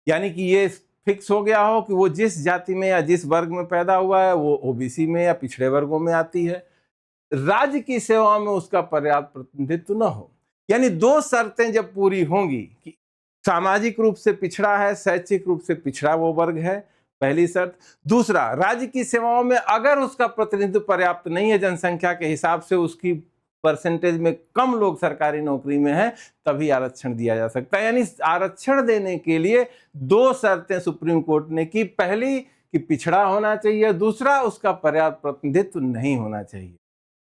यानी कि ये फिक्स हो गया हो कि वो जिस जाति में या जिस वर्ग में पैदा हुआ है वो ओबीसी में या पिछड़े वर्गों में आती है। राज्य की सेवा में उसका पर्याप्त प्रतिनिधित्व न हो, यानी 2 शर्तें जब पूरी होंगी कि सामाजिक रूप से पिछड़ा है, शैक्षिक रूप से पिछड़ा वो वर्ग है, पहली शर्त। दूसरा, राज्य की सेवाओं में अगर उसका प्रतिनिधित्व पर्याप्त नहीं है जनसंख्या के हिसाब से, उसकी परसेंटेज में कम लोग सरकारी नौकरी में हैं, तभी आरक्षण दिया जा सकता है। यानी आरक्षण देने के लिए दो शर्तें सुप्रीम कोर्ट ने की। पहली कि पिछड़ा होना चाहिए, दूसरा उसका पर्याप्त प्रतिनिधित्व नहीं होना चाहिए।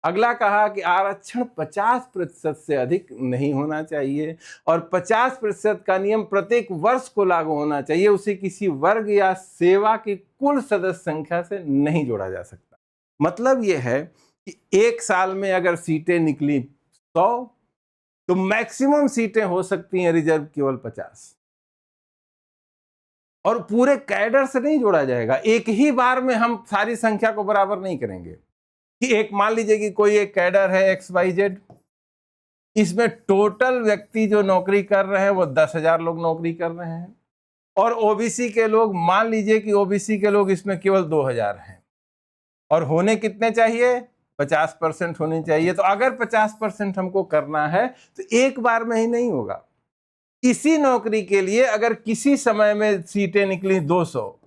अगला कहा कि आरक्षण 50% से अधिक नहीं होना चाहिए और 50% का नियम प्रत्येक वर्ष को लागू होना चाहिए। उसे किसी वर्ग या सेवा की कुल सदस्य संख्या से नहीं जोड़ा जा सकता। मतलब यह है कि एक साल में अगर सीटें निकली 100, तो मैक्सिमम सीटें हो सकती हैं रिजर्व केवल 50, और पूरे कैडर से नहीं जोड़ा जाएगा। एक ही बार में हम सारी संख्या को बराबर नहीं करेंगे कि एक मान लीजिए कि कोई एक कैडर है XYZ, इसमें टोटल व्यक्ति जो नौकरी कर रहे हैं वो 10,000 लोग नौकरी कर रहे हैं, और ओबीसी के लोग मान लीजिए कि ओबीसी के लोग इसमें केवल 2,000 हैं, और होने कितने चाहिए? 50% होने चाहिए। तो अगर 50% हमको करना है तो एक बार में ही नहीं होगा। इसी नौकरी के लिए अगर किसी समय में सीटें निकली 200,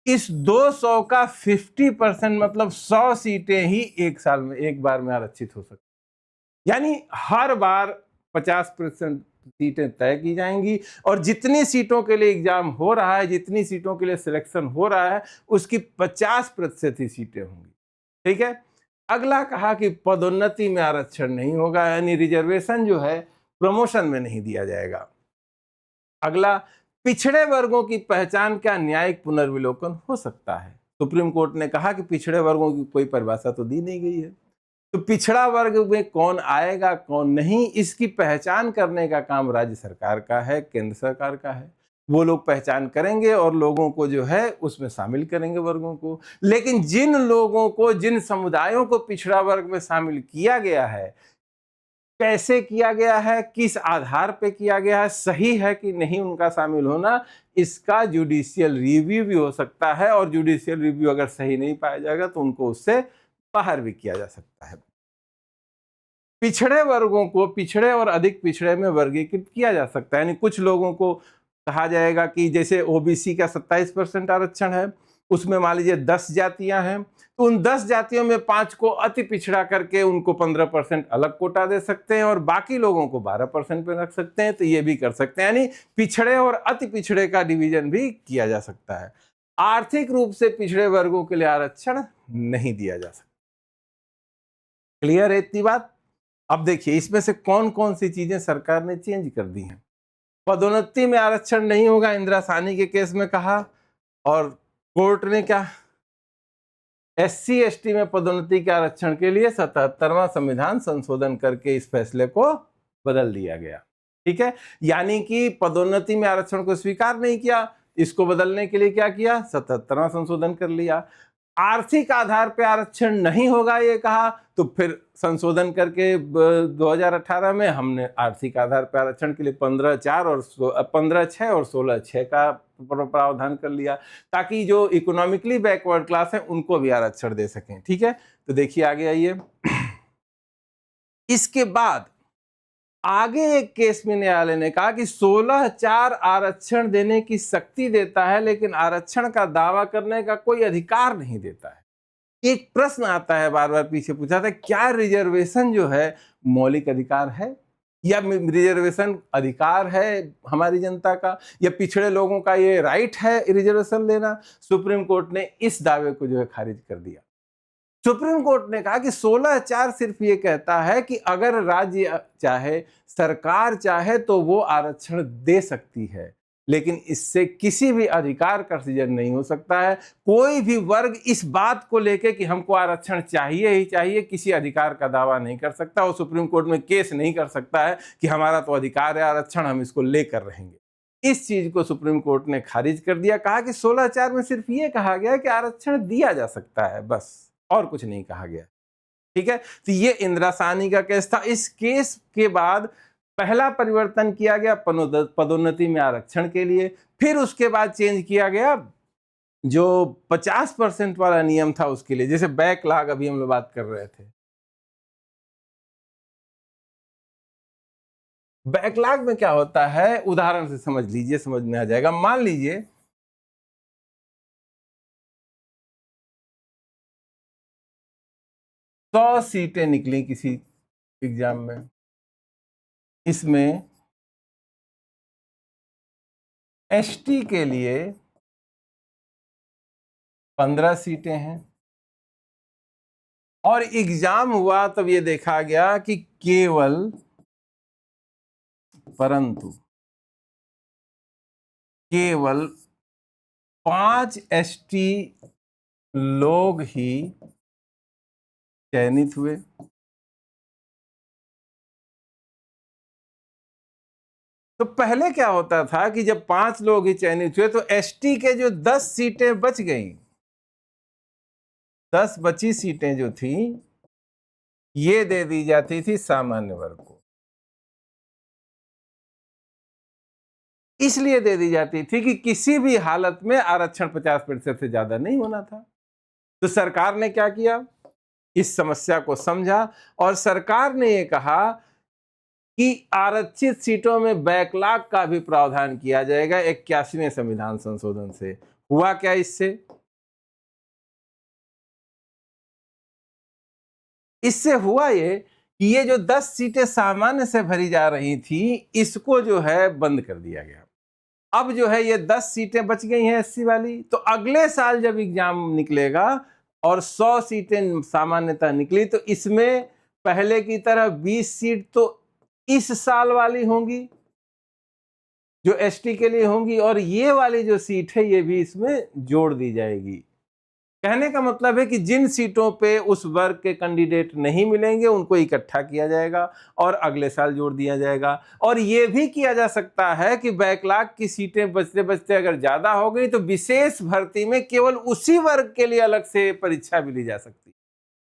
इस 200 का 50% मतलब 100 सीटें ही एक साल में एक बार में आरक्षित हो सकती। यानी हर बार 50% सीटें तय की जाएंगी, और जितनी सीटों के लिए एग्जाम हो रहा है, जितनी सीटों के लिए सिलेक्शन हो रहा है, उसकी 50% ही सीटें होंगी। ठीक है। अगला कहा कि पदोन्नति में आरक्षण नहीं होगा, यानी रिजर्वेशन जो है प्रमोशन में नहीं दिया जाएगा। अगला, पिछड़े वर्गों की पहचान का न्यायिक पुनर्विलोकन हो सकता है। सुप्रीम कोर्ट ने कहा कि पिछड़े वर्गों की कोई परिभाषा तो दी नहीं गई है, तो पिछड़ा वर्ग में कौन आएगा कौन नहीं, इसकी पहचान करने का काम राज्य सरकार का है, केंद्र सरकार का है। वो लोग पहचान करेंगे और लोगों को जो है उसमें शामिल करेंगे, वर्गों को। लेकिन जिन लोगों को, जिन समुदायों को पिछड़ा वर्ग में शामिल किया गया है, कैसे किया गया है, किस आधार पे किया गया है, सही है कि नहीं उनका शामिल होना, इसका जुडिशियल रिव्यू भी हो सकता है, और जुडिशियल रिव्यू अगर सही नहीं पाया जाएगा तो उनको उससे बाहर भी किया जा सकता है। पिछड़े वर्गों को पिछड़े और अधिक पिछड़े में वर्गीकृत किया जा सकता है। यानी कुछ लोगों को कहा जाएगा कि जैसे ओबीसी का 27% आरक्षण है, उसमें मान लीजिए 10 जातियां हैं, तो उन 10 जातियों में 5 को अति पिछड़ा करके उनको 15% अलग कोटा दे सकते हैं, और बाकी लोगों को 12% पे रख सकते हैं। तो ये भी कर सकते हैं, यानी पिछड़े और अति पिछड़े का डिवीजन भी किया जा सकता है। आर्थिक रूप से पिछड़े वर्गों के लिए आरक्षण नहीं दिया जा सकता। क्लियर है इतनी बात? अब देखिए इसमें से कौन कौन सी चीजें सरकार ने चेंज कर दी हैं। पदोन्नति में आरक्षण नहीं होगा, इंदिरा साहनी के केस में कहा, और कोर्ट ने क्या, SC ST में पदोन्नति के आरक्षण के लिए 77वां संविधान संशोधन करके इस फैसले को बदल दिया गया। ठीक है, यानी कि पदोन्नति में आरक्षण को स्वीकार नहीं किया, इसको बदलने के लिए क्या किया, 77वां संशोधन कर लिया। आर्थिक आधार पर आरक्षण नहीं होगा ये कहा, तो फिर संशोधन करके 2018 में हमने आर्थिक आधार पर आरक्षण के लिए 15(4) और 15(6) और 16(6) का प्रावधान कर लिया, ताकि जो इकोनॉमिकली बैकवर्ड क्लास है उनको भी आरक्षण दे सकें। ठीक है, तो देखिए आगे आइए। इसके बाद आगे एक केस में न्यायालय ने कहा कि 16(4) आरक्षण देने की शक्ति देता है, लेकिन आरक्षण का दावा करने का कोई अधिकार नहीं देता है। एक प्रश्न आता है, बार बार पीछे पूछा था, क्या रिजर्वेशन जो है मौलिक अधिकार है, या रिजर्वेशन अधिकार है हमारी जनता का, या पिछड़े लोगों का ये राइट है रिजर्वेशन लेना? सुप्रीम कोर्ट ने इस दावे को जो है खारिज कर दिया। सुप्रीम कोर्ट ने कहा कि 16(4) सिर्फ ये कहता है कि अगर राज्य चाहे, सरकार चाहे, तो वो आरक्षण दे सकती है, लेकिन इससे किसी भी अधिकार का सृजन नहीं हो सकता है। कोई भी वर्ग इस बात को लेके कि हमको आरक्षण चाहिए ही चाहिए, किसी अधिकार का दावा नहीं कर सकता, और सुप्रीम कोर्ट में केस नहीं कर सकता है कि हमारा तो अधिकार है आरक्षण, हम इसको लेकर रहेंगे। इस चीज को सुप्रीम कोर्ट ने खारिज कर दिया। कहा कि 16(4) में सिर्फ ये कहा गया कि आरक्षण दिया जा सकता है, बस, और कुछ नहीं कहा गया। ठीक है, तो ये इंदिरा साहनी का केस था। इस केस के बाद पहला परिवर्तन किया गया पदोन्नति में आरक्षण के लिए, फिर उसके बाद चेंज किया गया जो 50% वाला नियम था उसके लिए, जैसे बैकलॉग अभी हम लोग बात कर रहे थे। बैकलॉग में क्या होता है, उदाहरण से समझ लीजिए, समझ में आ जाएगा। मान लीजिए 100 सीटें निकली किसी एग्जाम में। इसमें एसटी के लिए 15 सीटें हैं और एग्जाम हुआ तब ये देखा गया कि केवल 5 एसटी लोग ही चयनित हुए। तो पहले क्या होता था कि जब 5 लोग ही चयनित हुए तो एसटी के जो 10 सीटें बच गई, 10 बची सीटें जो थी ये दे दी जाती थी सामान्य वर्ग को। इसलिए दे दी जाती थी कि किसी भी हालत में आरक्षण 50% से ज्यादा नहीं होना था। तो सरकार ने क्या किया, इस समस्या को समझा और सरकार ने ये कहा कि आरक्षित सीटों में बैकलॉग का भी प्रावधान किया जाएगा 81वें संविधान संशोधन से। हुआ क्या इससे? इससे हुआ ये कि ये जो 10 सीटें सामान्य से भरी जा रही थी इसको जो है बंद कर दिया गया। अब जो है ये 10 सीटें बच गई हैं एससी वाली, तो अगले साल जब एग्जाम निकलेगा और 100 सीटें सामान्यतः निकली तो इसमें पहले की तरह 20 सीट तो इस साल वाली होंगी जो एसटी के लिए होंगी और ये वाली जो सीट है ये भी इसमें जोड़ दी जाएगी। कहने का मतलब है कि जिन सीटों पे उस वर्ग के कैंडिडेट नहीं मिलेंगे उनको इकट्ठा किया जाएगा और अगले साल जोड़ दिया जाएगा। और ये भी किया जा सकता है कि बैकलॉग की सीटें बचते बचते अगर ज्यादा हो गई तो विशेष भर्ती में केवल उसी वर्ग के लिए अलग से परीक्षा भी ली जा सकती है।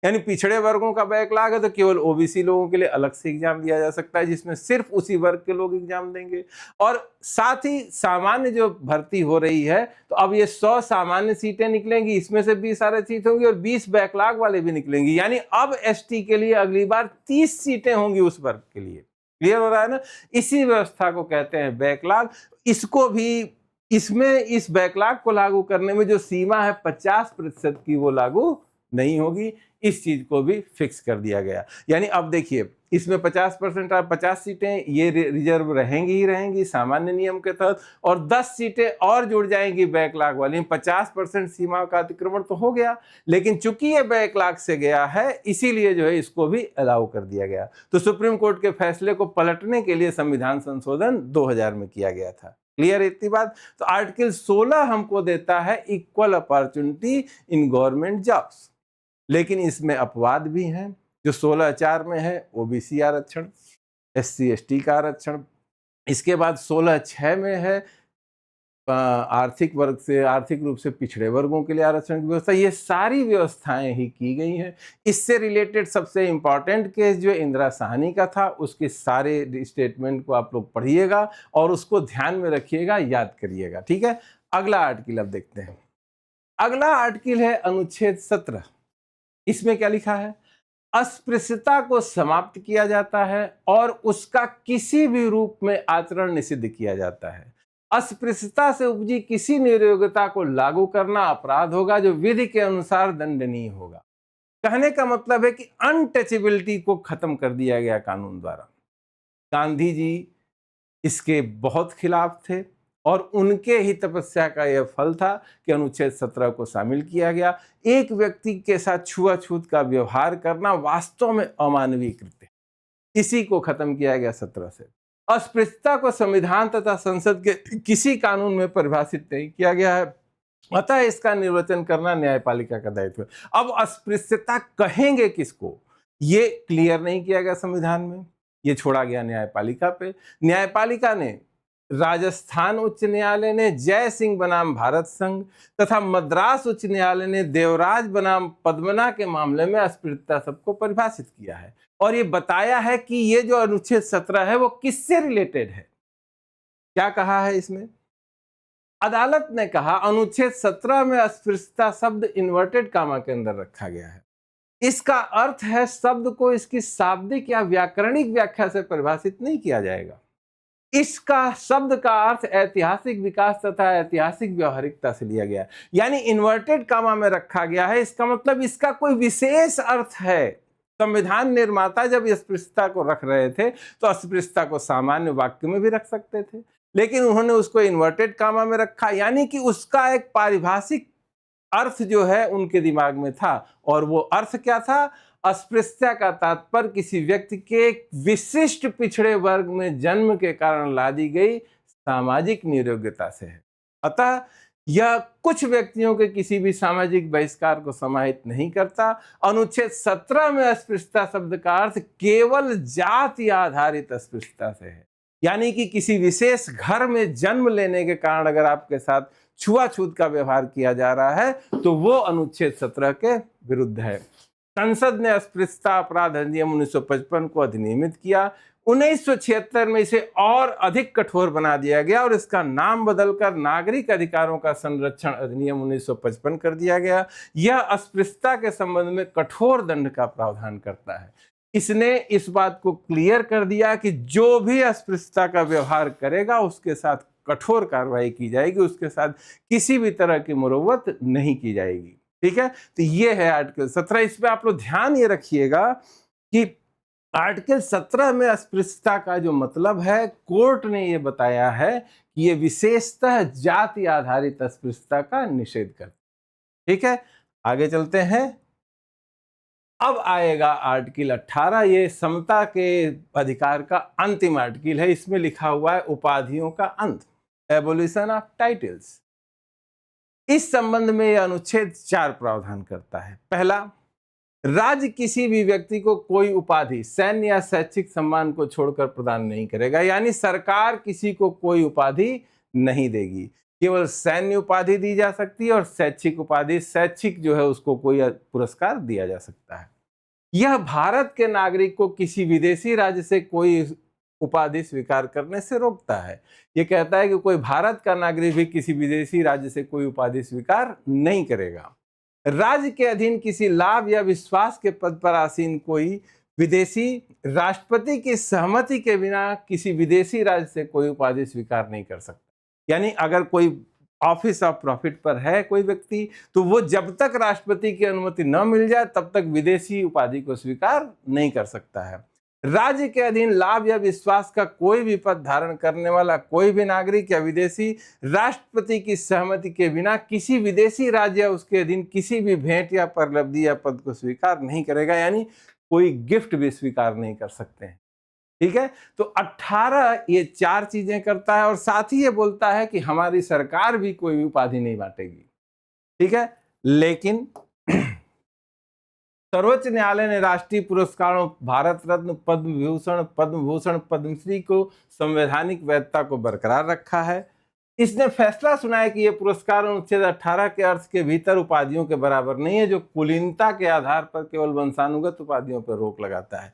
यानी पिछड़े वर्गों का बैकलॉग है तो केवल ओबीसी लोगों के लिए अलग से एग्जाम दिया जा सकता है जिसमें सिर्फ उसी वर्ग के लोग एग्जाम देंगे। और साथ ही सामान्य जो भर्ती हो रही है तो अब ये 100 सामान्य सीटें निकलेंगी, इसमें से 20 सारे सीट होंगी और 20 बैकलॉग वाले भी निकलेंगी। यानी अब एसटी के लिए अगली बार 30 सीटें होंगी उस वर्ग के लिए। क्लियर हो रहा है ना? इसी व्यवस्था को कहते हैं बैकलॉग। इसको भी इसमें इस बैकलॉग को लागू करने में जो सीमा है 50% की वो लागू नहीं होगी। इस चीज को भी फिक्स कर दिया गया। यानी अब देखिए इसमें 50% और 50 सीटें ये रिजर्व रहेंगी ही रहेंगी सामान्य नियम के तहत और 10 सीटें और जुड़ जाएंगी बैकलॉग वाली। 50% सीमा का अतिक्रमण तो हो गया लेकिन चूंकि ये बैकलॉग से गया है इसीलिए जो है इसको भी अलाउ कर दिया गया। तो सुप्रीम कोर्ट के फैसले को पलटने के लिए संविधान संशोधन 2000 में किया गया था। क्लियर इतनी बात? तो आर्टिकल 16 हमको देता है equal opportunity in government jobs, लेकिन इसमें अपवाद भी हैं। जो 16(4) में है ओबीसी आरक्षण, एससी एसटी का आरक्षण, इसके बाद 16(6) में है आर्थिक वर्ग से आर्थिक रूप से पिछड़े वर्गों के लिए आरक्षण की व्यवस्था। ये सारी व्यवस्थाएं ही की गई हैं। इससे रिलेटेड सबसे इंपॉर्टेंट केस जो इंदिरा साहनी का था उसके सारे स्टेटमेंट को आप लोग पढ़िएगा और उसको ध्यान में रखिएगा, याद करिएगा। ठीक है, अगला आर्टिकल अब देखते हैं। अगला आर्टिकल है अनुच्छेद 17। इसमें क्या लिखा है? अस्पृश्यता को समाप्त किया जाता है और उसका किसी भी रूप में आचरण निषिद्ध किया जाता है। अस्पृश्यता से उपजी किसी नियोग्यता को लागू करना अपराध होगा जो विधि के अनुसार दंडनीय होगा। कहने का मतलब है कि अनटचेबिलिटी को खत्म कर दिया गया कानून द्वारा। गांधी जी इसके बहुत खिलाफ थे और उनके ही तपस्या का यह फल था कि अनुच्छेद 17 को शामिल किया गया। एक व्यक्ति के साथ छुआछूत का व्यवहार करना वास्तव में अमानवीय कृत्य है। इसी को खत्म किया गया 17 से। अस्पृश्यता को संविधान तथा संसद के किसी कानून में परिभाषित नहीं किया गया है, अतः इसका निर्वचन करना न्यायपालिका का दायित्व है। अब अस्पृश्यता कहेंगे किसको ये क्लियर नहीं किया गया संविधान में, ये छोड़ा गया न्यायपालिका पे। न्यायपालिका ने राजस्थान उच्च न्यायालय ने जय सिंह बनाम भारत संघ तथा मद्रास उच्च न्यायालय ने देवराज बनाम पद्मना के मामले में अस्पृश्यता शब्द को परिभाषित किया है और ये बताया है कि ये जो अनुच्छेद 17 है वो किससे रिलेटेड है। क्या कहा है इसमें? अदालत ने कहा अनुच्छेद 17 में अस्पृश्यता शब्द इन्वर्टेड कामा के अंदर रखा गया है। इसका अर्थ है शब्द को इसकी शाब्दिक या व्याकरणिक व्याख्या से परिभाषित नहीं किया जाएगा। इसका शब्द का अर्थ ऐतिहासिक विकास तथा ऐतिहासिक व्यवहारिकता से लिया गया, यानी इन्वर्टेड कामा में रखा गया है। इसका मतलब इसका कोई विशेष अर्थ है संविधान निर्माता जब अस्पृश्यता को रख रहे थे तो अस्पृश्यता को सामान्य वाक्य में भी रख सकते थे, लेकिन उन्होंने उसको इन्वर्टेड कामा में रखा, यानी कि उसका एक पारिभाषिक अर्थ जो है उनके दिमाग में था। और वो अर्थ क्या था? अस्पृश्यता का तात्पर्य किसी व्यक्ति के एक विशिष्ट पिछड़े वर्ग में जन्म के कारण ला दी गई सामाजिक नियोग्यता से है। अतः यह कुछ व्यक्तियों के किसी भी सामाजिक बहिष्कार को समाहित नहीं करता। अनुच्छेद 17 में अस्पृश्यता शब्द का अर्थ केवल जाति आधारित अस्पृश्यता से है, यानी कि किसी विशेष घर में जन्म लेने के कारण अगर आपके साथ छुआछूत का व्यवहार किया जा रहा है तो वो अनुच्छेद 17 के विरुद्ध है। संसद ने अस्पृश्यता अपराध अधिनियम 1955 को अधिनियमित किया। 1976 में इसे और अधिक कठोर बना दिया गया और इसका नाम बदलकर नागरिक अधिकारों का संरक्षण अधिनियम 1955 कर दिया गया। यह अस्पृश्यता के संबंध में कठोर दंड का प्रावधान करता है। इसने इस बात को क्लियर कर दिया कि जो भी अस्पृश्यता का व्यवहार करेगा उसके साथ कठोर कार्रवाई की जाएगी, उसके साथ किसी भी तरह की मुरव्वत नहीं की जाएगी। ठीक है, तो ये है आर्टिकल 17। इसमें आप लोग ध्यान ये रखिएगा कि आर्टिकल 17 में अस्पृश्यता का जो मतलब है, कोर्ट ने ये बताया है कि ये विशेषतः जाति आधारित अस्पृश्यता का निषेध करता है। ठीक है, आगे चलते हैं। अब आएगा आर्टिकल 18। ये समता के अधिकार का अंतिम आर्टिकल है। इसमें लिखा हुआ है उपाधियों का अंत, एबोलिशन ऑफ टाइटल्स। इस संबंध में यह अनुच्छेद 4 प्रावधान करता है। पहला, राज्य किसी भी व्यक्ति को कोई उपाधि सैन्य या शैक्षिक सम्मान को छोड़कर प्रदान नहीं करेगा, यानी सरकार किसी को कोई उपाधि नहीं देगी। केवल सैन्य उपाधि दी जा सकती है और शैक्षिक उपाधि, शैक्षिक जो है उसको कोई पुरस्कार दिया जा सकता है। यह भारत के नागरिक को किसी विदेशी राज्य से कोई उपाधि स्वीकार करने से रोकता है। यह कहता है कि कोई भारत का नागरिक भी किसी विदेशी राज्य से कोई उपाधि स्वीकार नहीं करेगा। राज्य के अधीन किसी लाभ या विश्वास के पद पर आसीन कोई विदेशी राष्ट्रपति की सहमति के बिना किसी विदेशी राज्य से कोई उपाधि स्वीकार नहीं कर सकता। यानी अगर कोई ऑफिस ऑफ प्रॉफिट पर है कोई व्यक्ति, तो वो जब तक राष्ट्रपति की अनुमति न मिल जाए तब तक विदेशी उपाधि को स्वीकार नहीं कर सकता है। राज्य के अधीन लाभ या विश्वास का कोई भी पद धारण करने वाला कोई भी नागरिक या विदेशी राष्ट्रपति की सहमति के बिना किसी विदेशी राज्य या उसके अधीन किसी भी भेंट या परलब्धि या पद को स्वीकार नहीं करेगा, यानी कोई गिफ्ट भी स्वीकार नहीं कर सकते हैं। ठीक है, तो 18 ये 4 चीजें करता है और साथ ही ये बोलता है कि हमारी सरकार भी कोई भी उपाधि नहीं बांटेगी। ठीक है, लेकिन सर्वोच्च न्यायालय ने राष्ट्रीय पुरस्कारों भारत रत्न, पद्म विभूषण, पद्म भूषण, पद्मश्री को संवैधानिक वैधता को बरकरार रखा है। इसने फैसला सुनाया कि ये पुरस्कार अनुच्छेद 18 के अर्थ के भीतर उपाधियों के बराबर नहीं है, जो कुलीनता के आधार पर केवल वंशानुगत उपाधियों पर रोक लगाता है।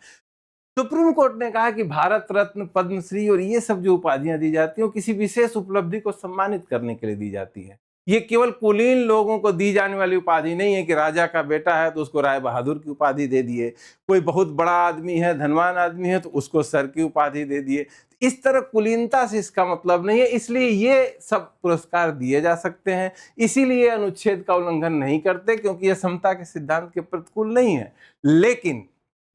सुप्रीम कोर्ट ने कहा कि भारत रत्न, पद्मश्री और ये सब जो उपाधियां दी जाती हैं वो किसी विशेष उपलब्धि को सम्मानित करने के लिए दी जाती है। ये केवल कुलीन लोगों को दी जाने वाली उपाधि नहीं है कि राजा का बेटा है तो उसको राय बहादुर की उपाधि दे दिए, कोई बहुत बड़ा आदमी है, धनवान आदमी है तो उसको सर की उपाधि दे दिए। इस तरह कुलीनता से इसका मतलब नहीं है, इसलिए ये सब पुरस्कार दिए जा सकते हैं। इसीलिए अनुच्छेद का उल्लंघन नहीं करते, क्योंकि यह समता के सिद्धांत के प्रतिकूल नहीं है। लेकिन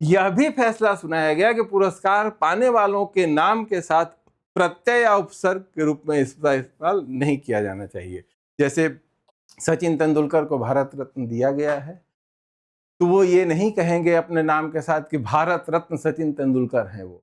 यह भी फैसला सुनाया गया कि पुरस्कार पाने वालों के नाम के साथ प्रत्यय या उपसर्ग के रूप में इसका इस्तेमाल नहीं किया जाना चाहिए। जैसे सचिन तेंदुलकर को भारत रत्न दिया गया है तो वो ये नहीं कहेंगे अपने नाम के साथ कि भारत रत्न सचिन तेंदुलकर हैं, वो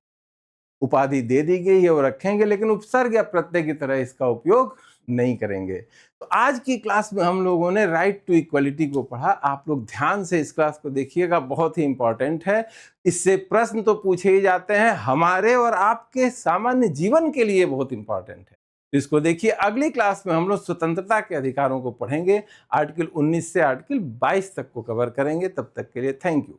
उपाधि दे दी गई है वो रखेंगे, लेकिन उपसर्ग या प्रत्यय की तरह इसका उपयोग नहीं करेंगे। तो आज की क्लास में हम लोगों ने राइट टू इक्वलिटी को पढ़ा। आप लोग ध्यान से इस क्लास को देखिएगा, बहुत ही इंपॉर्टेंट है। इससे प्रश्न तो पूछे ही जाते हैं, हमारे और आपके सामान्य जीवन के लिए बहुत इंपॉर्टेंट है। इसको देखिए। अगली क्लास में हम लोग स्वतंत्रता के अधिकारों को पढ़ेंगे, आर्टिकल 19 से आर्टिकल 22 तक को कवर करेंगे। तब तक के लिए थैंक यू।